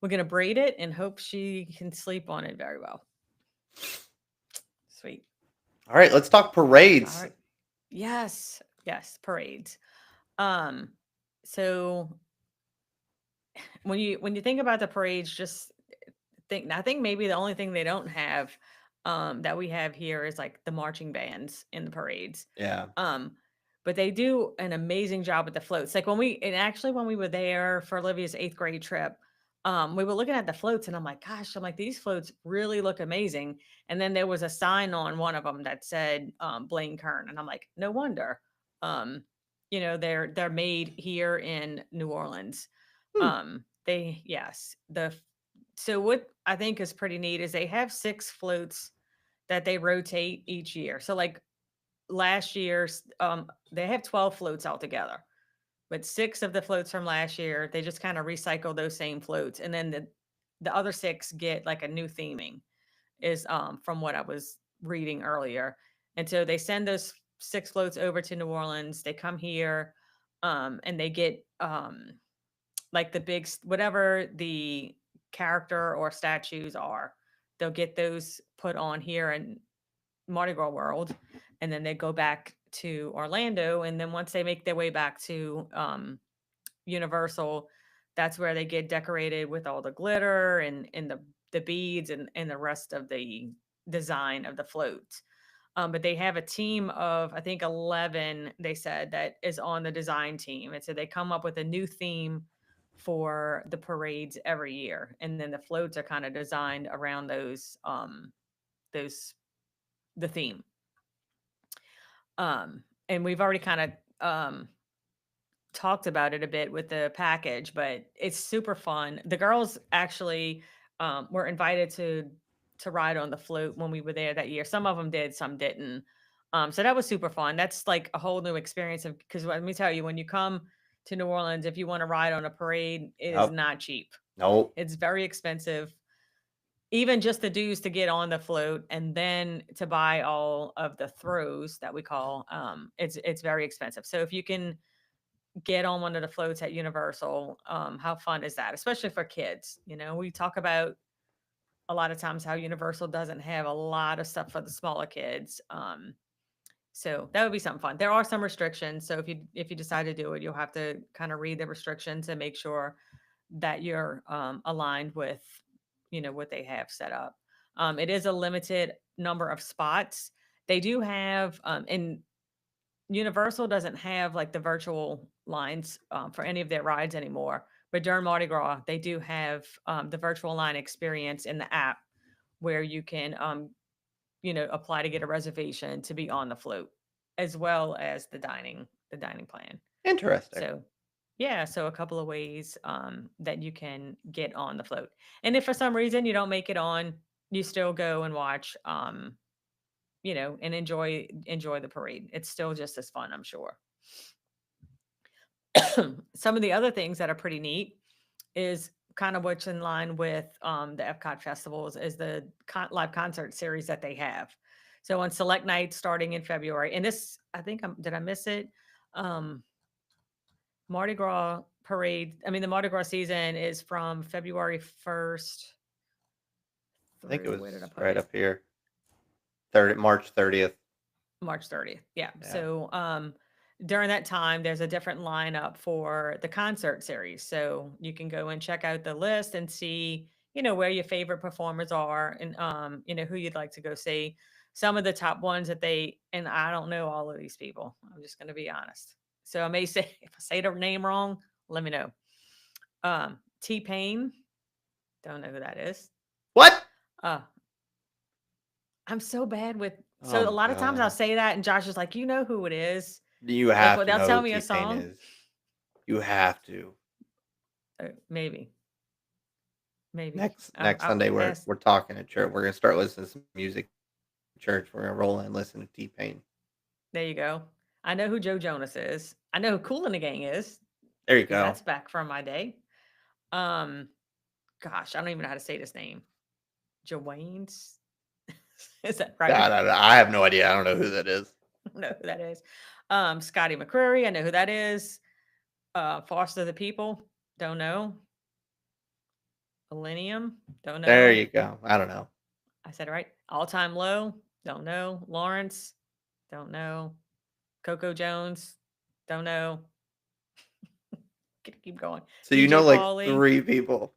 Speaker 2: we're gonna braid it and hope she can sleep on it very well. Sweet.
Speaker 1: All right, let's talk
Speaker 2: All
Speaker 1: parades.
Speaker 2: right. Yes, yes, parades. Um, so when you think about the parades, just think. I think maybe the only thing they don't have, that we have here is like the marching bands in the parades.
Speaker 1: Yeah.
Speaker 2: Um, but they do an amazing job with the floats. Like when we were there for Olivia's 8th grade trip, we were looking at the floats and I'm like, gosh, I'm like, these floats really look amazing. And then there was a sign on one of them that said Blaine Kern. And I'm like, no wonder. Um, they're made here in New Orleans.
Speaker 1: Hmm.
Speaker 2: They yes. So what I think is pretty neat is they have 6 floats that they rotate each year. So like last year's they have 12 floats altogether, but 6 of the floats from last year they just kind of recycle those same floats, and then the other 6 get like a new theming, is from what I was reading earlier. And so they send those 6 floats over to New Orleans, they come here, and they get like whatever the character or statues are, they'll get those put on here in Mardi Gras World, and then they go back to Orlando. And then once they make their way back to Universal, that's where they get decorated with all the glitter and the beads and the rest of the design of the floats. But they have a team of I think 11. They said that is on the design team, and so they come up with a new theme for the parades every year, and then the floats are kind of designed around those the theme. And we've already kind of talked about it a bit with the package, but it's super fun. The girls actually were invited to ride on the float when we were there that year. Some of them did, some didn't. So that was super fun. That's like a whole new experience of because let me tell you, when you come to New Orleans, if you want to ride on a parade, it is
Speaker 1: Yep.
Speaker 2: not cheap.
Speaker 1: Nope.
Speaker 2: It's very expensive. Even just the dues to get on the float and then to buy all of the throws that we call, it's very expensive. So if you can get on one of the floats at Universal, how fun is that? Especially for kids. We talk about a lot of times how Universal doesn't have a lot of stuff for the smaller kids. So that would be something fun. There are some restrictions. So if you decide to do it, you'll have to kind of read the restrictions and make sure that you're aligned with what they have set up. It is a limited number of spots. They do have and Universal doesn't have like the virtual lines for any of their rides anymore. But during Mardi Gras, they do have the virtual line experience in the app where you can, apply to get a reservation to be on the float, as well as the dining plan.
Speaker 1: Interesting.
Speaker 2: So, yeah, so a couple of ways that you can get on the float. And if for some reason you don't make it on, you still go and watch, and enjoy the parade. It's still just as fun, I'm sure. Some of the other things that are pretty neat is kind of what's in line with the Epcot festivals is the live concert series that they have. So on select nights starting in February, and this I think did I miss it? Um, Mardi Gras parade. I mean, the Mardi Gras season is from February 1st
Speaker 1: I think it
Speaker 2: through,
Speaker 1: was
Speaker 2: where did I put
Speaker 1: right
Speaker 2: it?
Speaker 1: up here. March 30th.
Speaker 2: March 30th. Yeah.
Speaker 1: Yeah.
Speaker 2: So during that time, there's a different lineup for the concert series. So you can go and check out the list and see, where your favorite performers are and, who you'd like to go see. Some of the top ones and I don't know all of these people. I'm just going to be honest. So I may say, if I say the name wrong, let me know. T Pain, Don't know who that is.
Speaker 1: What?
Speaker 2: Uh, I'm so bad with
Speaker 1: Oh
Speaker 2: so a
Speaker 1: my
Speaker 2: lot of times I'll
Speaker 1: god.
Speaker 2: say that and Josh is like, "You know who it is."
Speaker 1: You
Speaker 2: Like,
Speaker 1: have to
Speaker 2: they'll
Speaker 1: know
Speaker 2: tell
Speaker 1: who
Speaker 2: me a
Speaker 1: T-Pain
Speaker 2: song.
Speaker 1: is. You have to.
Speaker 2: Maybe, maybe.
Speaker 1: Next
Speaker 2: I'll
Speaker 1: Sunday, we're
Speaker 2: ask.
Speaker 1: we're talking at church. We're gonna start listening to some music at church. We're gonna roll in and listen to T-Pain.
Speaker 2: There you go. I know who Joe Jonas is. I know who Cool in the Gang is
Speaker 1: There you
Speaker 2: because
Speaker 1: go.
Speaker 2: that's back from my day. Um, Gosh, I don't even know how to say this name. Joanne's. Is that right?
Speaker 1: I have no idea. I don't know who that is.
Speaker 2: I don't know who that is. Scotty McCreery. I know who that is. Foster the People. Don't know. Millennium. Don't
Speaker 1: There
Speaker 2: know.
Speaker 1: you go. I don't know.
Speaker 2: I said it right. All Time Low. Don't know. Lawrence. Don't know. Coco Jones. Don't know. Keep going.
Speaker 1: So you know
Speaker 2: DJ
Speaker 1: like
Speaker 2: Pauly.
Speaker 1: 3 people.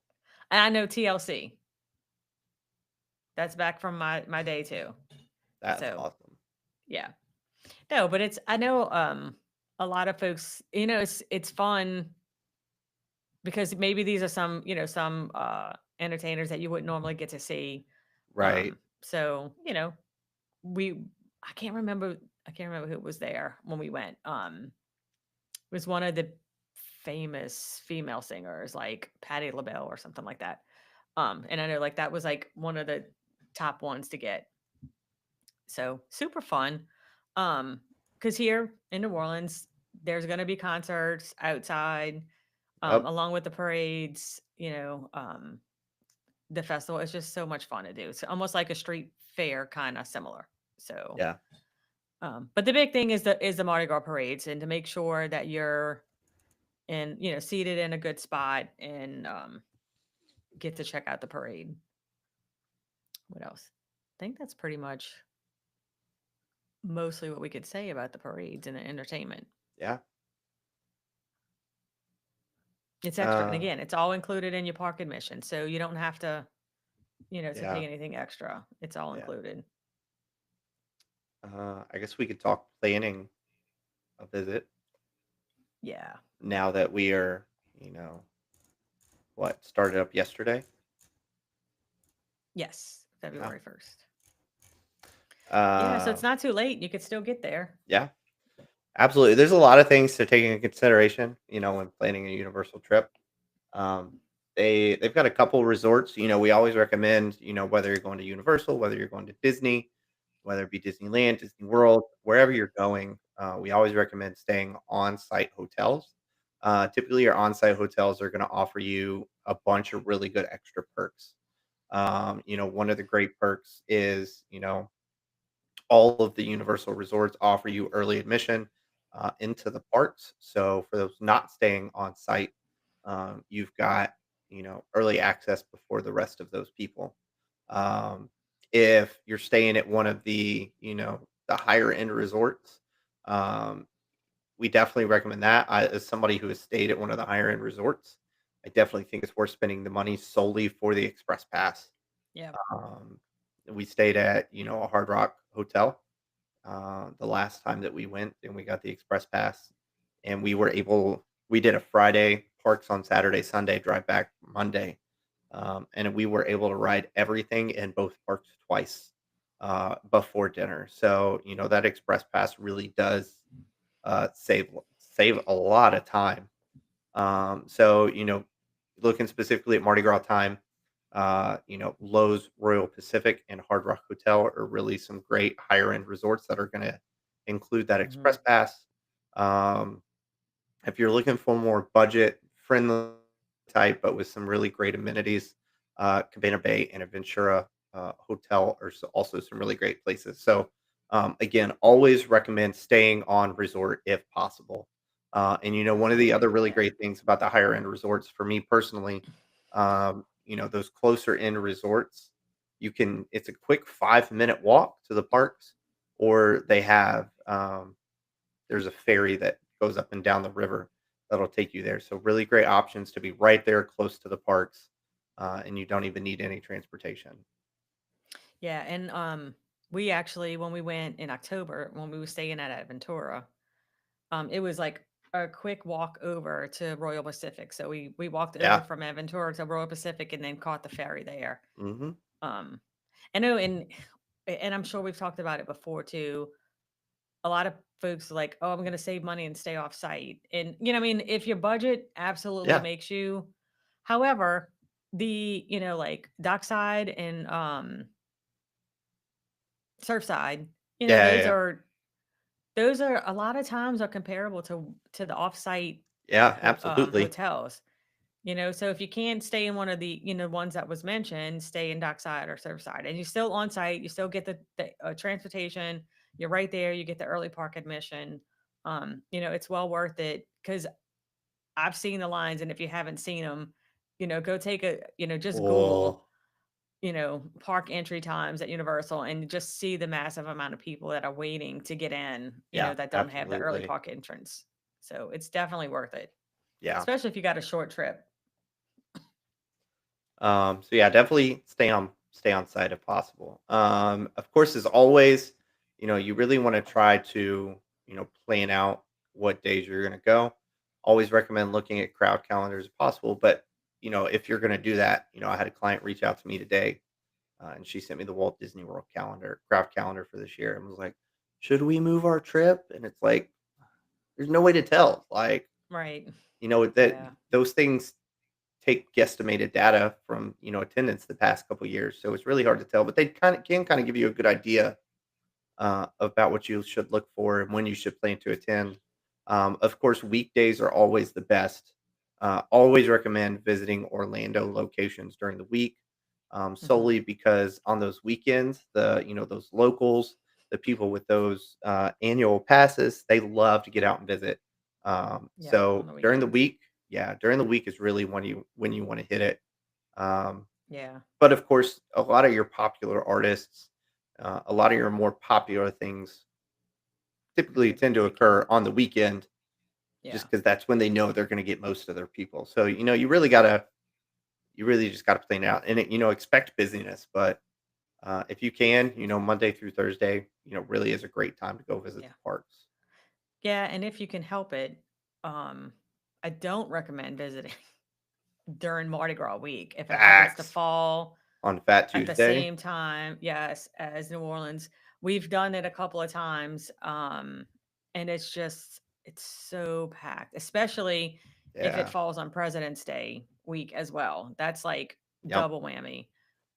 Speaker 2: And I know TLC. That's back from my day too.
Speaker 1: That's
Speaker 2: So
Speaker 1: awesome.
Speaker 2: yeah. No, but it's I know a lot of folks, it's fun because maybe these are some, some entertainers that you wouldn't normally get to see.
Speaker 1: Right.
Speaker 2: So, we I can't remember I can't remember who was there when we went. It was one of the famous female singers like Patti LaBelle or something like that. And I know like that was like one of the top ones to get. So super fun. Because here in New Orleans, there's going to be concerts outside,
Speaker 1: Yep.
Speaker 2: along with the parades. The festival is just so much fun to do. It's almost like a street fair, kind of similar. So,
Speaker 1: Yeah.
Speaker 2: but the big thing is the Mardi Gras parades, and to make sure that you're seated in a good spot and get to check out the parade. What else? I think that's pretty much mostly what we could say about the parades and the entertainment.
Speaker 1: Yeah.
Speaker 2: It's extra, and
Speaker 1: Uh,
Speaker 2: again, it's all included in your park admission, so you don't have to
Speaker 1: yeah.
Speaker 2: pay anything extra. It's all
Speaker 1: Yeah.
Speaker 2: included.
Speaker 1: I guess we could talk planning a visit
Speaker 2: Yeah.
Speaker 1: now that we are, you know, what started up yesterday.
Speaker 2: Yes,
Speaker 1: Yeah.
Speaker 2: February 1st. Yeah, so
Speaker 1: Uh,
Speaker 2: it's not too late. You could still get there.
Speaker 1: yeah. Absolutely. There's a lot of things to take into consideration, when planning a universal trip. Um, they've got a couple resorts. We always recommend, whether you're going to Universal, whether you're going to Disney, whether it be Disneyland, Disney World, wherever you're going, we always recommend staying on-site hotels. Typically, your on-site hotels are going to offer you a bunch of really good extra perks. One of the great perks is, all of the Universal resorts offer you early admission into the parks. So for those not staying on site, you've got early access before the rest of those people. Um, if you're staying at one of the higher end resorts, um, we definitely recommend that. As somebody who has stayed at one of the higher end resorts, I definitely think it's worth spending the money solely for the express pass.
Speaker 2: Yeah.
Speaker 1: Um, we stayed at a Hard Rock hotel the last time that we went, and we got the express pass, and we did a Friday, parks on Saturday, Sunday, drive back Monday, and we were able to ride everything in both parks twice before dinner. So that express pass really does save a lot of time. So looking specifically at Mardi Gras time, Lowe's Royal Pacific and Hard Rock Hotel are really some great higher end resorts that are going to include that express
Speaker 2: Hmm.
Speaker 1: pass. Um, if you're looking for more budget friendly type, but with some really great amenities, Cabana Bay and Aventura Hotel are also some really great places. So, again, always recommend staying on resort if possible. And one of the other really
Speaker 2: Yeah.
Speaker 1: great things about the higher end resorts for me personally, those closer end resorts, it's a quick 5-minute walk to the parks, or there's a ferry that goes up and down the river that'll take you there. So really great options to be right there close to the parks, and you don't even need any transportation.
Speaker 2: Yeah. And we actually when we went in October, when we were staying at Aventura, it was like a quick walk over to Royal Pacific. So we walked over
Speaker 1: Yeah.
Speaker 2: from Aventura to Royal Pacific and then caught the ferry there.
Speaker 1: Mhm.
Speaker 2: Um, I know, and I'm sure we've talked about it before too. A lot of folks are like, "Oh, I'm going to save money and stay off site," and I mean, if your budget absolutely
Speaker 1: Yeah.
Speaker 2: makes you. However, the like dockside and surfside,
Speaker 1: Yeah, yeah, yeah.
Speaker 2: those are a lot of times are comparable to the offsite
Speaker 1: Yeah, absolutely.
Speaker 2: hotels. So if you can't stay in one of the, ones that was mentioned, stay in dockside or surfside, and you're still on site, you still get the transportation. You're right there. You get the early park admission. It's well worth it because I've seen the lines, and if you haven't seen them, go take a, just Google,
Speaker 1: Oh,
Speaker 2: park entry times at Universal and just see the massive amount of people that are waiting to get in,
Speaker 1: yeah,
Speaker 2: that don't have the early
Speaker 1: absolutely.
Speaker 2: park entrance. So it's definitely worth it,
Speaker 1: Yeah.
Speaker 2: especially if you got a short trip.
Speaker 1: So yeah, definitely stay on site if possible. Of course, as always, you really want to try to, plan out what days you're going to go. Always recommend looking at crowd calendars if possible. But if you're going to do that, I had a client reach out to me today, and she sent me the Walt Disney World calendar, crowd calendar for this year, and was like, "Should we move our trip?" And it's like, there's no way to tell. Like,
Speaker 2: Right.
Speaker 1: that
Speaker 2: Yeah.
Speaker 1: those things take guesstimated data from, attendance the past couple years, so it's really hard to tell, but they kind of give you a good idea about what you should look for and when you should plan to attend. Of course, weekdays are always the best. Always recommend visiting Orlando locations during the week,
Speaker 2: Mhm.
Speaker 1: solely because on those weekends, those locals, the people with those annual passes, they love to get out and visit.
Speaker 2: Yep, on
Speaker 1: So
Speaker 2: the
Speaker 1: during the
Speaker 2: weekends.
Speaker 1: week, yeah, during the week is really when you want to hit it. Um,
Speaker 2: Yeah,
Speaker 1: but of course, a lot of your popular artists, a lot of your more popular things typically
Speaker 2: maybe
Speaker 1: tend
Speaker 2: the
Speaker 1: to occur
Speaker 2: weekend.
Speaker 1: on the weekend
Speaker 2: Yeah,
Speaker 1: just because that's when they know they're going to get most of their people. So, you really just got to plan it out and, expect busyness. But if you can, Monday through Thursday, really is a great time to go visit
Speaker 2: yeah.
Speaker 1: the parks.
Speaker 2: Yeah, and if you can help it, um, I don't recommend visiting during Mardi Gras week. If it happens to
Speaker 1: Facts
Speaker 2: fall
Speaker 1: on Fat
Speaker 2: at the
Speaker 1: Tuesday.
Speaker 2: same time, yes, as New Orleans. We've done it a couple of times, and it's so packed, especially if it
Speaker 1: Yeah.
Speaker 2: falls on President's Day week as well. That's like
Speaker 1: Yep.
Speaker 2: double whammy.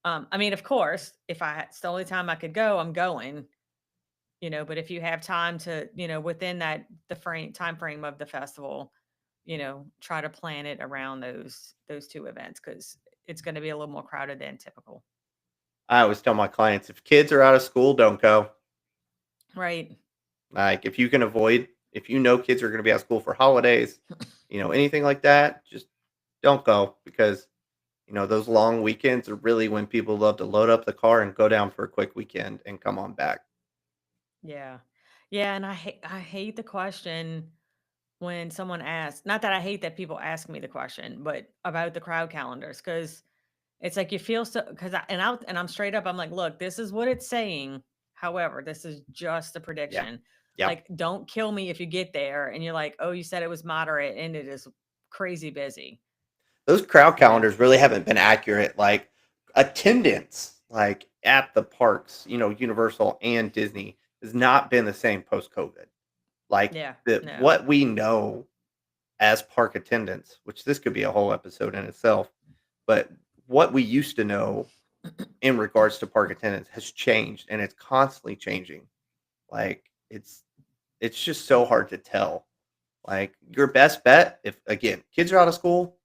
Speaker 2: I mean, of course, if it's the only time I could go, I'm going. But if you have time to, within that the time frame of the festival, try to plan it around those two events because it's going to be a little more crowded than typical.
Speaker 1: I always tell my clients if kids are out of school, don't go.
Speaker 2: Right.
Speaker 1: Like, if you know kids are gonna be out of school for holidays, anything like that, just don't go because, those long weekends are really when people love to load up the car and go down for a quick weekend and come on back.
Speaker 2: Yeah. Yeah, and I hate the question when someone asks, not that I hate that people ask me the question, but about the crowd calendars because it's like you feel so because I'm straight up, I'm like, look, this is what it's saying. However, this is just a
Speaker 1: Yeah.
Speaker 2: prediction.
Speaker 1: Yep.
Speaker 2: Like, don't kill me if you get there and you're like, oh, you said it was moderate and it is crazy busy.
Speaker 1: Those crowd
Speaker 2: You know?
Speaker 1: calendars really haven't been accurate, like, attendance, like, at the parks, Universal and Disney has not been the same post-COVID. Like,
Speaker 2: Yeah. No.
Speaker 1: what we know as park attendants, which this could be a whole episode in itself, but what we used to know in regards to park attendance has changed and it's constantly changing. Like it's just so hard to tell. Like your best bet, if again, kids are out of school,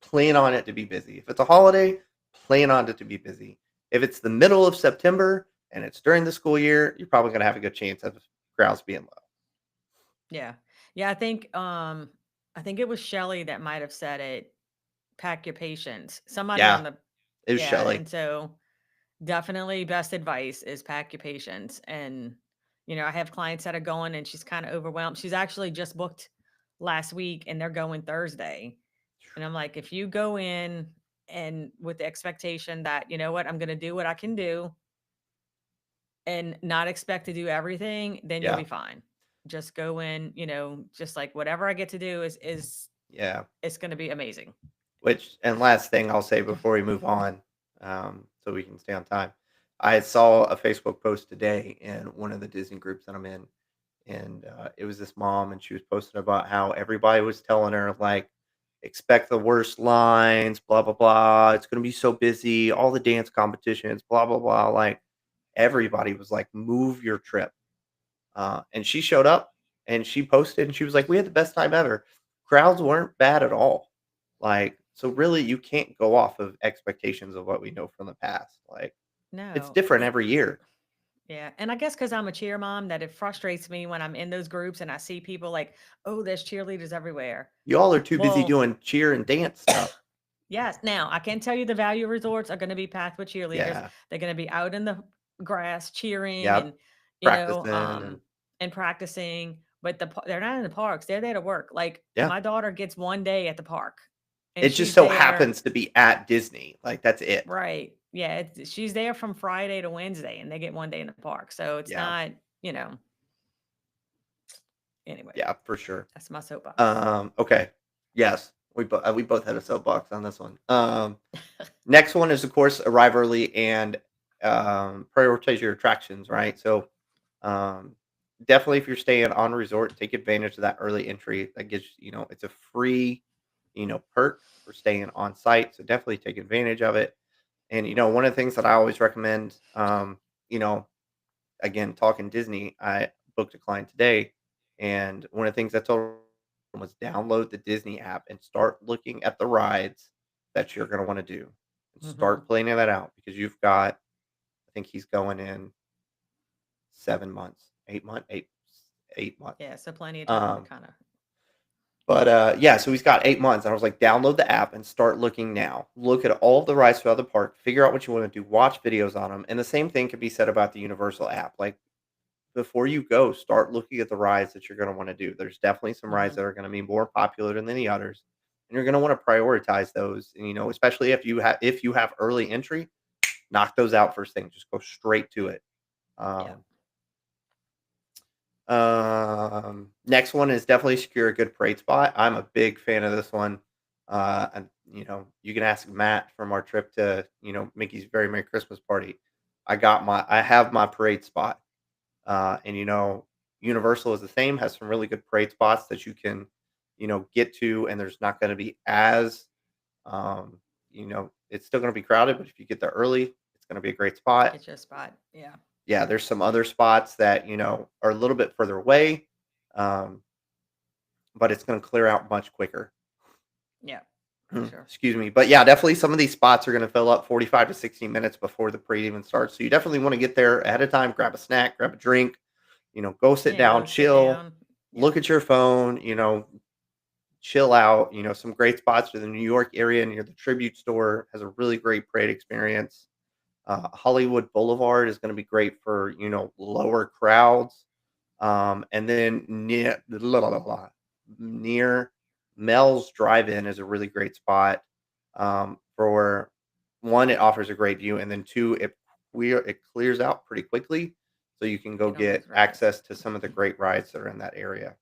Speaker 1: plan on it to be busy. If it's a holiday, plan on it to be busy. If it's the middle of September and it's during the school year, you're probably gonna have a good chance of crowds being low.
Speaker 2: Yeah. Yeah. I think it was Shelly that might have said it. Pack your patience. Somebody
Speaker 1: Yeah,
Speaker 2: on the
Speaker 1: it was
Speaker 2: yeah,
Speaker 1: Shelly.
Speaker 2: and so definitely best advice is pack your patience. And, I have clients that are going and she's kind of overwhelmed. She's actually just booked last week and they're going Thursday. And I'm like, if you go in and with the expectation that, you know what, I'm going to do what I can do and not expect to do everything, then you'll
Speaker 1: Yeah.
Speaker 2: be fine. just go in, just like whatever I get to do is
Speaker 1: Yeah.
Speaker 2: it's going to be amazing.
Speaker 1: Which and last thing I'll say before we move on, so we can stay on time. I saw a Facebook post today in one of the Disney groups that I'm in, and it was this mom, and she was posting about how everybody was telling her like, expect the worst lines, blah blah blah. It's gonna be so busy, all the dance competitions, blah blah blah. Like everybody was like, move your trip. And she showed up and she posted and she was like, "We had the best time ever." Crowds weren't bad at all. Like, so really you can't go off of expectations of what we know from the past. Like, it's
Speaker 2: No.
Speaker 1: different every year.
Speaker 2: Yeah, and I guess because 'cause I'm a cheer mom, that it frustrates me when I'm in those groups and I see people like, "Oh, there's cheerleaders everywhere."
Speaker 1: Y'all are too busy
Speaker 2: Well,
Speaker 1: doing cheer and dance stuff.
Speaker 2: yes, now I can tell you the value resorts are gonna be packed with cheerleaders.
Speaker 1: Yeah.
Speaker 2: They're gonna be out in the grass cheering
Speaker 1: Yep.
Speaker 2: and, you know,
Speaker 1: Practicing
Speaker 2: um,
Speaker 1: and
Speaker 2: and practicing, but they're not in the parks, they're there to work. Like,
Speaker 1: yeah.
Speaker 2: my daughter gets 1 day at the park, and
Speaker 1: It just
Speaker 2: she's
Speaker 1: so
Speaker 2: there.
Speaker 1: happens to be at Disney. Like that's it.
Speaker 2: Right. Yeah, she's there from Friday to Wednesday, and they get 1 day in the park, so it's
Speaker 1: Yeah.
Speaker 2: not, you know anyway,
Speaker 1: Yeah, for sure.
Speaker 2: that's my soapbox.
Speaker 1: Okay. Yes. We both had a soapbox on this one. Next one is, of course, arrive early and, prioritize your attractions, right? So, um, definitely if you're staying on resort, take advantage of that early entry. That gives it's a free, perk for staying on site, so definitely take advantage of it. And, one of the things that I always recommend, you know, again, talking Disney, I booked a client today, and one of the things I told him was download the Disney app and start looking at the rides that you're gonna wanna do, and
Speaker 2: Mhm.
Speaker 1: start planning that out because you've got I think he's going in 7 months, 8 months.
Speaker 2: Yeah, so plenty of time to
Speaker 1: Um,
Speaker 2: kinda.
Speaker 1: yeah, so he's got 8 months, and I was like, "Download the app and start looking now. Look at all of the rides throughout the park, figure out what you wanna do, watch videos on them." And the same thing can be said about the Universal app, like before you go, start looking at the rides that you're gonna wanna do. There's definitely some rides
Speaker 2: Mhm.
Speaker 1: that are gonna be more popular than the others, and you're gonna wanna prioritize those, and, especially if you have early entry, knock those out first thing, just go straight to it.
Speaker 2: Yeah.
Speaker 1: Um, Next one is definitely secure a good parade spot. I'm a big fan of this one. And, you can ask Matt from our trip to, Mickey's Very Merry Christmas Party. I have my parade spot. And Universal is the same, has some really good parade spots that you can, get to, and there's not going to be as, um, it's still going to be crowded, but if you get there early, it's going to be a great spot.
Speaker 2: Get your spot. Yeah.
Speaker 1: Yeah, there's some other spots that are a little bit further away, um, but it's going to clear out much quicker.
Speaker 2: Yeah, for sure.
Speaker 1: Excuse me, but yeah, definitely some of these spots are going to fill up 45 to 60 minutes before the parade even starts. So you definitely want to get there ahead of time, grab a snack, grab a drink, go sit
Speaker 2: Yeah,
Speaker 1: down,
Speaker 2: go sit
Speaker 1: chill,
Speaker 2: down.
Speaker 1: look
Speaker 2: Yep.
Speaker 1: at your phone, chill out. Some great spots to the New York area near the Tribute Store has a really great parade experience. Hollywood Boulevard is going to be great for lower crowds. And then near Mel's Drive-In is a really great spot. For one, it offers a great view, and then two, it clears out pretty quickly, so you can go
Speaker 2: Get on
Speaker 1: get
Speaker 2: those rides.
Speaker 1: access to some of the great rides that are in that area.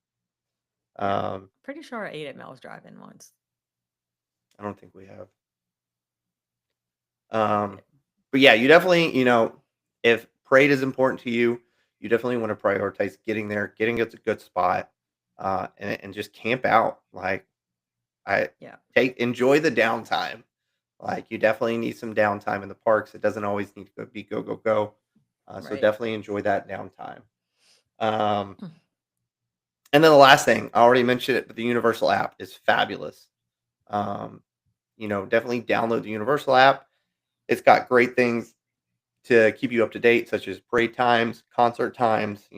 Speaker 2: Yeah.
Speaker 1: Um,
Speaker 2: Pretty sure I ate at Mel's Drive-In once.
Speaker 1: I don't think we have.
Speaker 2: Yeah, I
Speaker 1: Um,
Speaker 2: did.
Speaker 1: but yeah, you definitely, if parade is important to you, you definitely want to prioritize getting there, getting it a good spot, and just camp out. Like I
Speaker 2: Yeah.
Speaker 1: enjoy the downtime. Like you definitely need some downtime in the parks. It doesn't always need to be go go go. So
Speaker 2: Right.
Speaker 1: definitely enjoy that downtime. Um, and then the last thing I already mentioned it, but the Universal app is fabulous. Um, definitely download the Universal app. It's got great things to keep you up to date, such as parade times, concert times,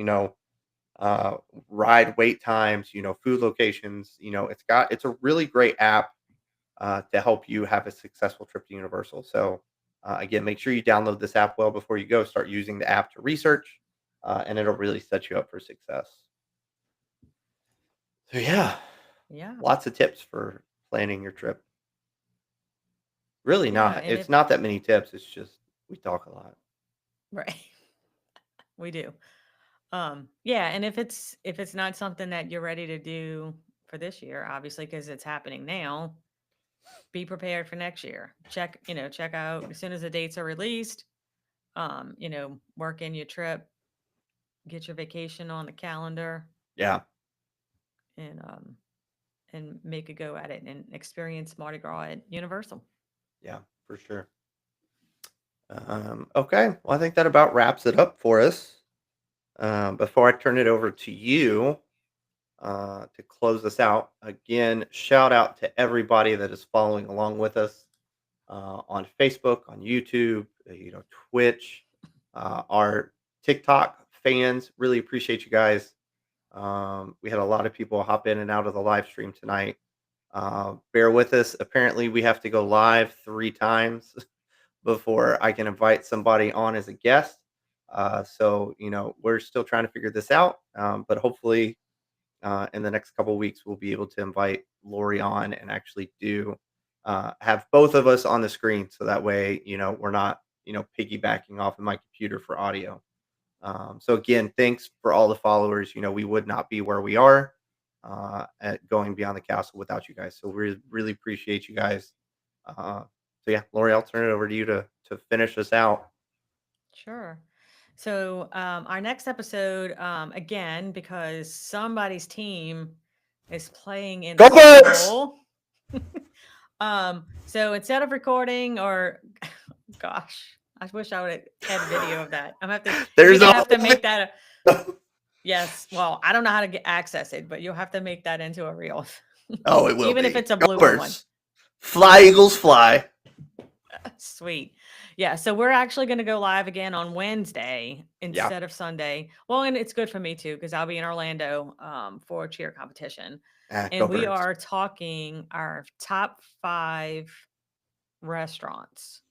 Speaker 1: uh, ride wait times, food locations. It's a really great app to help you have a successful trip to Universal. So again, make sure you download this app well before you go. Start using the app to research, and it'll really set you up for success. So yeah,
Speaker 2: Yeah.
Speaker 1: lots of tips for planning your trip. Really
Speaker 2: Yeah,
Speaker 1: not.
Speaker 2: and
Speaker 1: It's
Speaker 2: if
Speaker 1: not that many tips. It's just we talk a lot.
Speaker 2: right. We do. Yeah, and if it's not something that you're ready to do for this year, obviously, because it's happening now, be prepared for next year. Check out as soon as the dates are released. Work in your trip, get your vacation on the calendar,
Speaker 1: Yeah,
Speaker 2: and make a go at it and experience Mardi Gras at Universal.
Speaker 1: yeah, for sure. Okay, well, I think that about wraps it up for us. Before I turn it over to you to close us out, again, shout out to everybody that is following along with us on Facebook, on YouTube, Twitch, our TikTok fans. Really appreciate you guys. We had a lot of people hop in and out of the live stream tonight. Bear with us. Apparently, we have to go live 3 times before I can invite somebody on as a guest. So, we're still trying to figure this out. But hopefully, in the next couple of weeks, we'll be able to invite Lori on and actually have both of us on the screen. So that way, we're not, piggybacking off of my computer for audio. So again, thanks for all the followers. We would not be where we are at Going Beyond the Castle without you guys. So we really appreciate you guys. Uh, so yeah, Lori, I'll turn it over to you to finish us out.
Speaker 2: Sure. So our next episode, again, because somebody's team is playing in the
Speaker 1: Go
Speaker 2: Super
Speaker 1: Birds!
Speaker 2: Bowl. So instead of recording or gosh, I wish I would have had video of that. You're
Speaker 1: There's
Speaker 2: gonna
Speaker 1: a
Speaker 2: have to
Speaker 1: whole
Speaker 2: make that yes. Well, I don't know how to access it, but you'll have to make that into a reel.
Speaker 1: Oh, it will
Speaker 2: Even if
Speaker 1: be.
Speaker 2: it's a
Speaker 1: Go
Speaker 2: blooper one.
Speaker 1: Birds! Fly Eagles fly.
Speaker 2: Sweet. Yeah, so we're actually going to go live again on Wednesday
Speaker 1: Yeah.
Speaker 2: instead of Sunday. Well, and it's good for me too because I'll be in Orlando for a cheer competition.
Speaker 1: Go
Speaker 2: And we
Speaker 1: Birds.
Speaker 2: are talking our top 5 restaurants.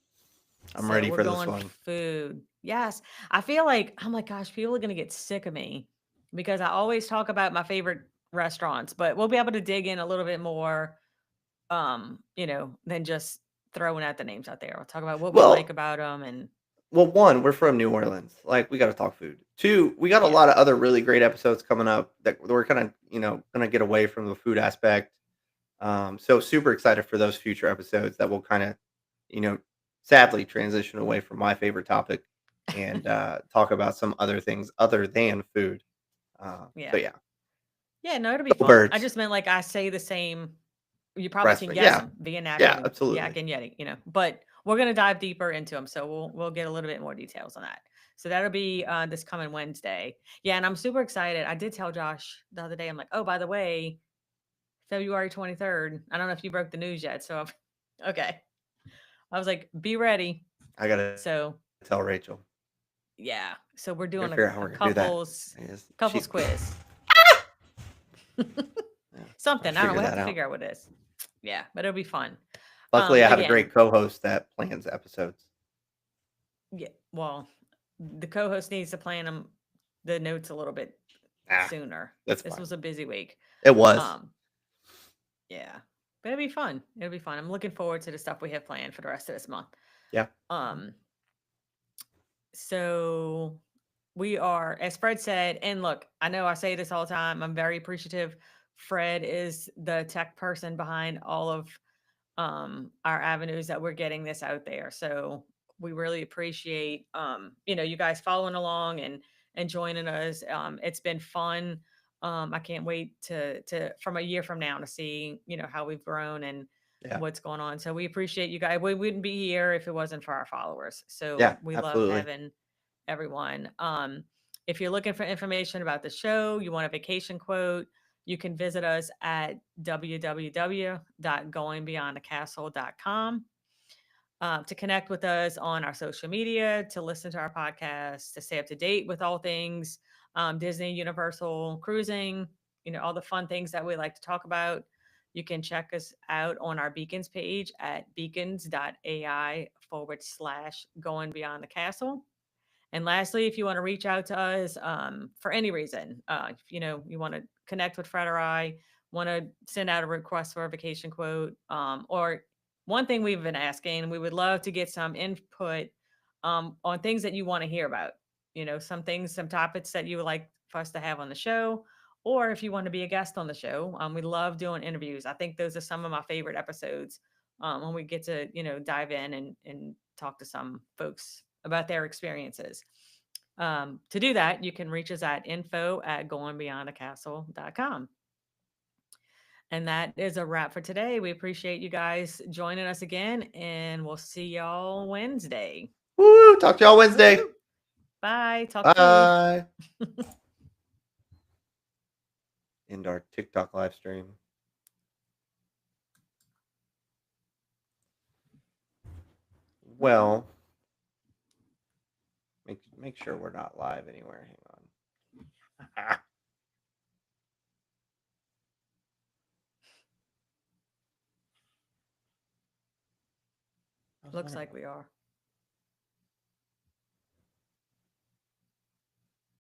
Speaker 1: I'm
Speaker 2: So
Speaker 1: ready
Speaker 2: we're
Speaker 1: for this
Speaker 2: going
Speaker 1: one.
Speaker 2: food. Yes. I feel like I'm like, gosh, people are going to get sick of me because I always talk about my favorite restaurants, but we'll be able to dig in a little bit more than just throwing out the names out there. We'll talk about what we like
Speaker 1: Well,
Speaker 2: about them and
Speaker 1: one, we're from New Orleans. Like, we got to talk food. Two, we got a
Speaker 2: yeah.
Speaker 1: lot of other really great episodes coming up that we're kind of, going to get away from the food aspect. So super excited for those future episodes that will kind of, you know, sadly transition away from my favorite topic and talk about some other things other than food. So
Speaker 2: Yeah.
Speaker 1: yeah,
Speaker 2: Yeah, no, it'll be
Speaker 1: go
Speaker 2: fun. I
Speaker 1: Birds.
Speaker 2: just meant like I say the same. You probably can
Speaker 1: Restaurant.
Speaker 2: guess
Speaker 1: Yeah,
Speaker 2: them via
Speaker 1: yeah,
Speaker 2: Yak
Speaker 1: absolutely.
Speaker 2: and Yeti, but we're going to dive deeper into them. So we'll get a little bit more details on that. So that'll be this coming Wednesday. Yeah. And I'm super excited. I did tell Josh the other day, I'm like, oh, by the way, February 23rd. I don't know if you broke the news yet. So, okay. I was like, be ready.
Speaker 1: I gotta
Speaker 2: So,
Speaker 1: tell Rachel.
Speaker 2: yeah. So we're
Speaker 1: Gotta
Speaker 2: doing
Speaker 1: figure out how
Speaker 2: a
Speaker 1: we're gonna do that.
Speaker 2: couples quiz.
Speaker 1: Yeah, I'll
Speaker 2: Something. I don't know.
Speaker 1: figure
Speaker 2: We'll have
Speaker 1: that
Speaker 2: to
Speaker 1: out.
Speaker 2: figure out what it is. Yeah, but it'll be fun.
Speaker 1: Luckily, I have a
Speaker 2: Again,
Speaker 1: great co-host that plans episodes.
Speaker 2: yeah. Well, the co-host needs to plan them the notes a little bit
Speaker 1: Ah,
Speaker 2: sooner.
Speaker 1: that's
Speaker 2: This
Speaker 1: fine.
Speaker 2: was a busy week.
Speaker 1: It was.
Speaker 2: Um, yeah, but it'll be fun. It'll be fun. I'm looking forward to the stuff we have planned for the rest of this month.
Speaker 1: Yeah.
Speaker 2: Um, so we are, as Fred said, and look, I know I say this all the time. I'm very appreciative. Fred is the tech person behind all of our avenues that we're getting this out there. So we really appreciate you guys following along and joining us. It's been fun. I can't wait to from a year from now to see how we've grown and
Speaker 1: Yeah.
Speaker 2: what's going on. So we appreciate you guys. We wouldn't be here if it wasn't for our followers.
Speaker 1: Yeah.
Speaker 2: So we love
Speaker 1: Absolutely.
Speaker 2: having everyone. If you're looking for information about the show, you want a vacation quote, you can visit us at www.goingbeyondthecastle.com to connect with us on our social media, to listen to our podcast, to stay up to date with all things Disney, Universal, cruising, all the fun things that we like to talk about. You can check us out on our Beacons page at beacons.ai/ going beyond the castle. And lastly, if you want to reach out to us for any reason, if you want to connect with Fred or I, want to send out a request for a vacation quote, or one thing we've been asking, we would love to get some input on things that you want to hear about. some things, some topics that you would like for us to have on the show, or if you want to be a guest on the show. We love doing interviews. I think those are some of my favorite episodes, when we get to, dive in and talk to some folks about their experiences. To do that, you can reach us at info@goingbeyondthecastle.com. And that is a wrap for today. We appreciate you guys joining us again, and we'll see y'all Wednesday.
Speaker 1: Woo! Talk to y'all Wednesday.
Speaker 2: Woo! Bye. Talk food.
Speaker 1: Bye. End our TikTok live stream. Well, make sure we're not live anywhere. Hang on.
Speaker 2: Looks like we are.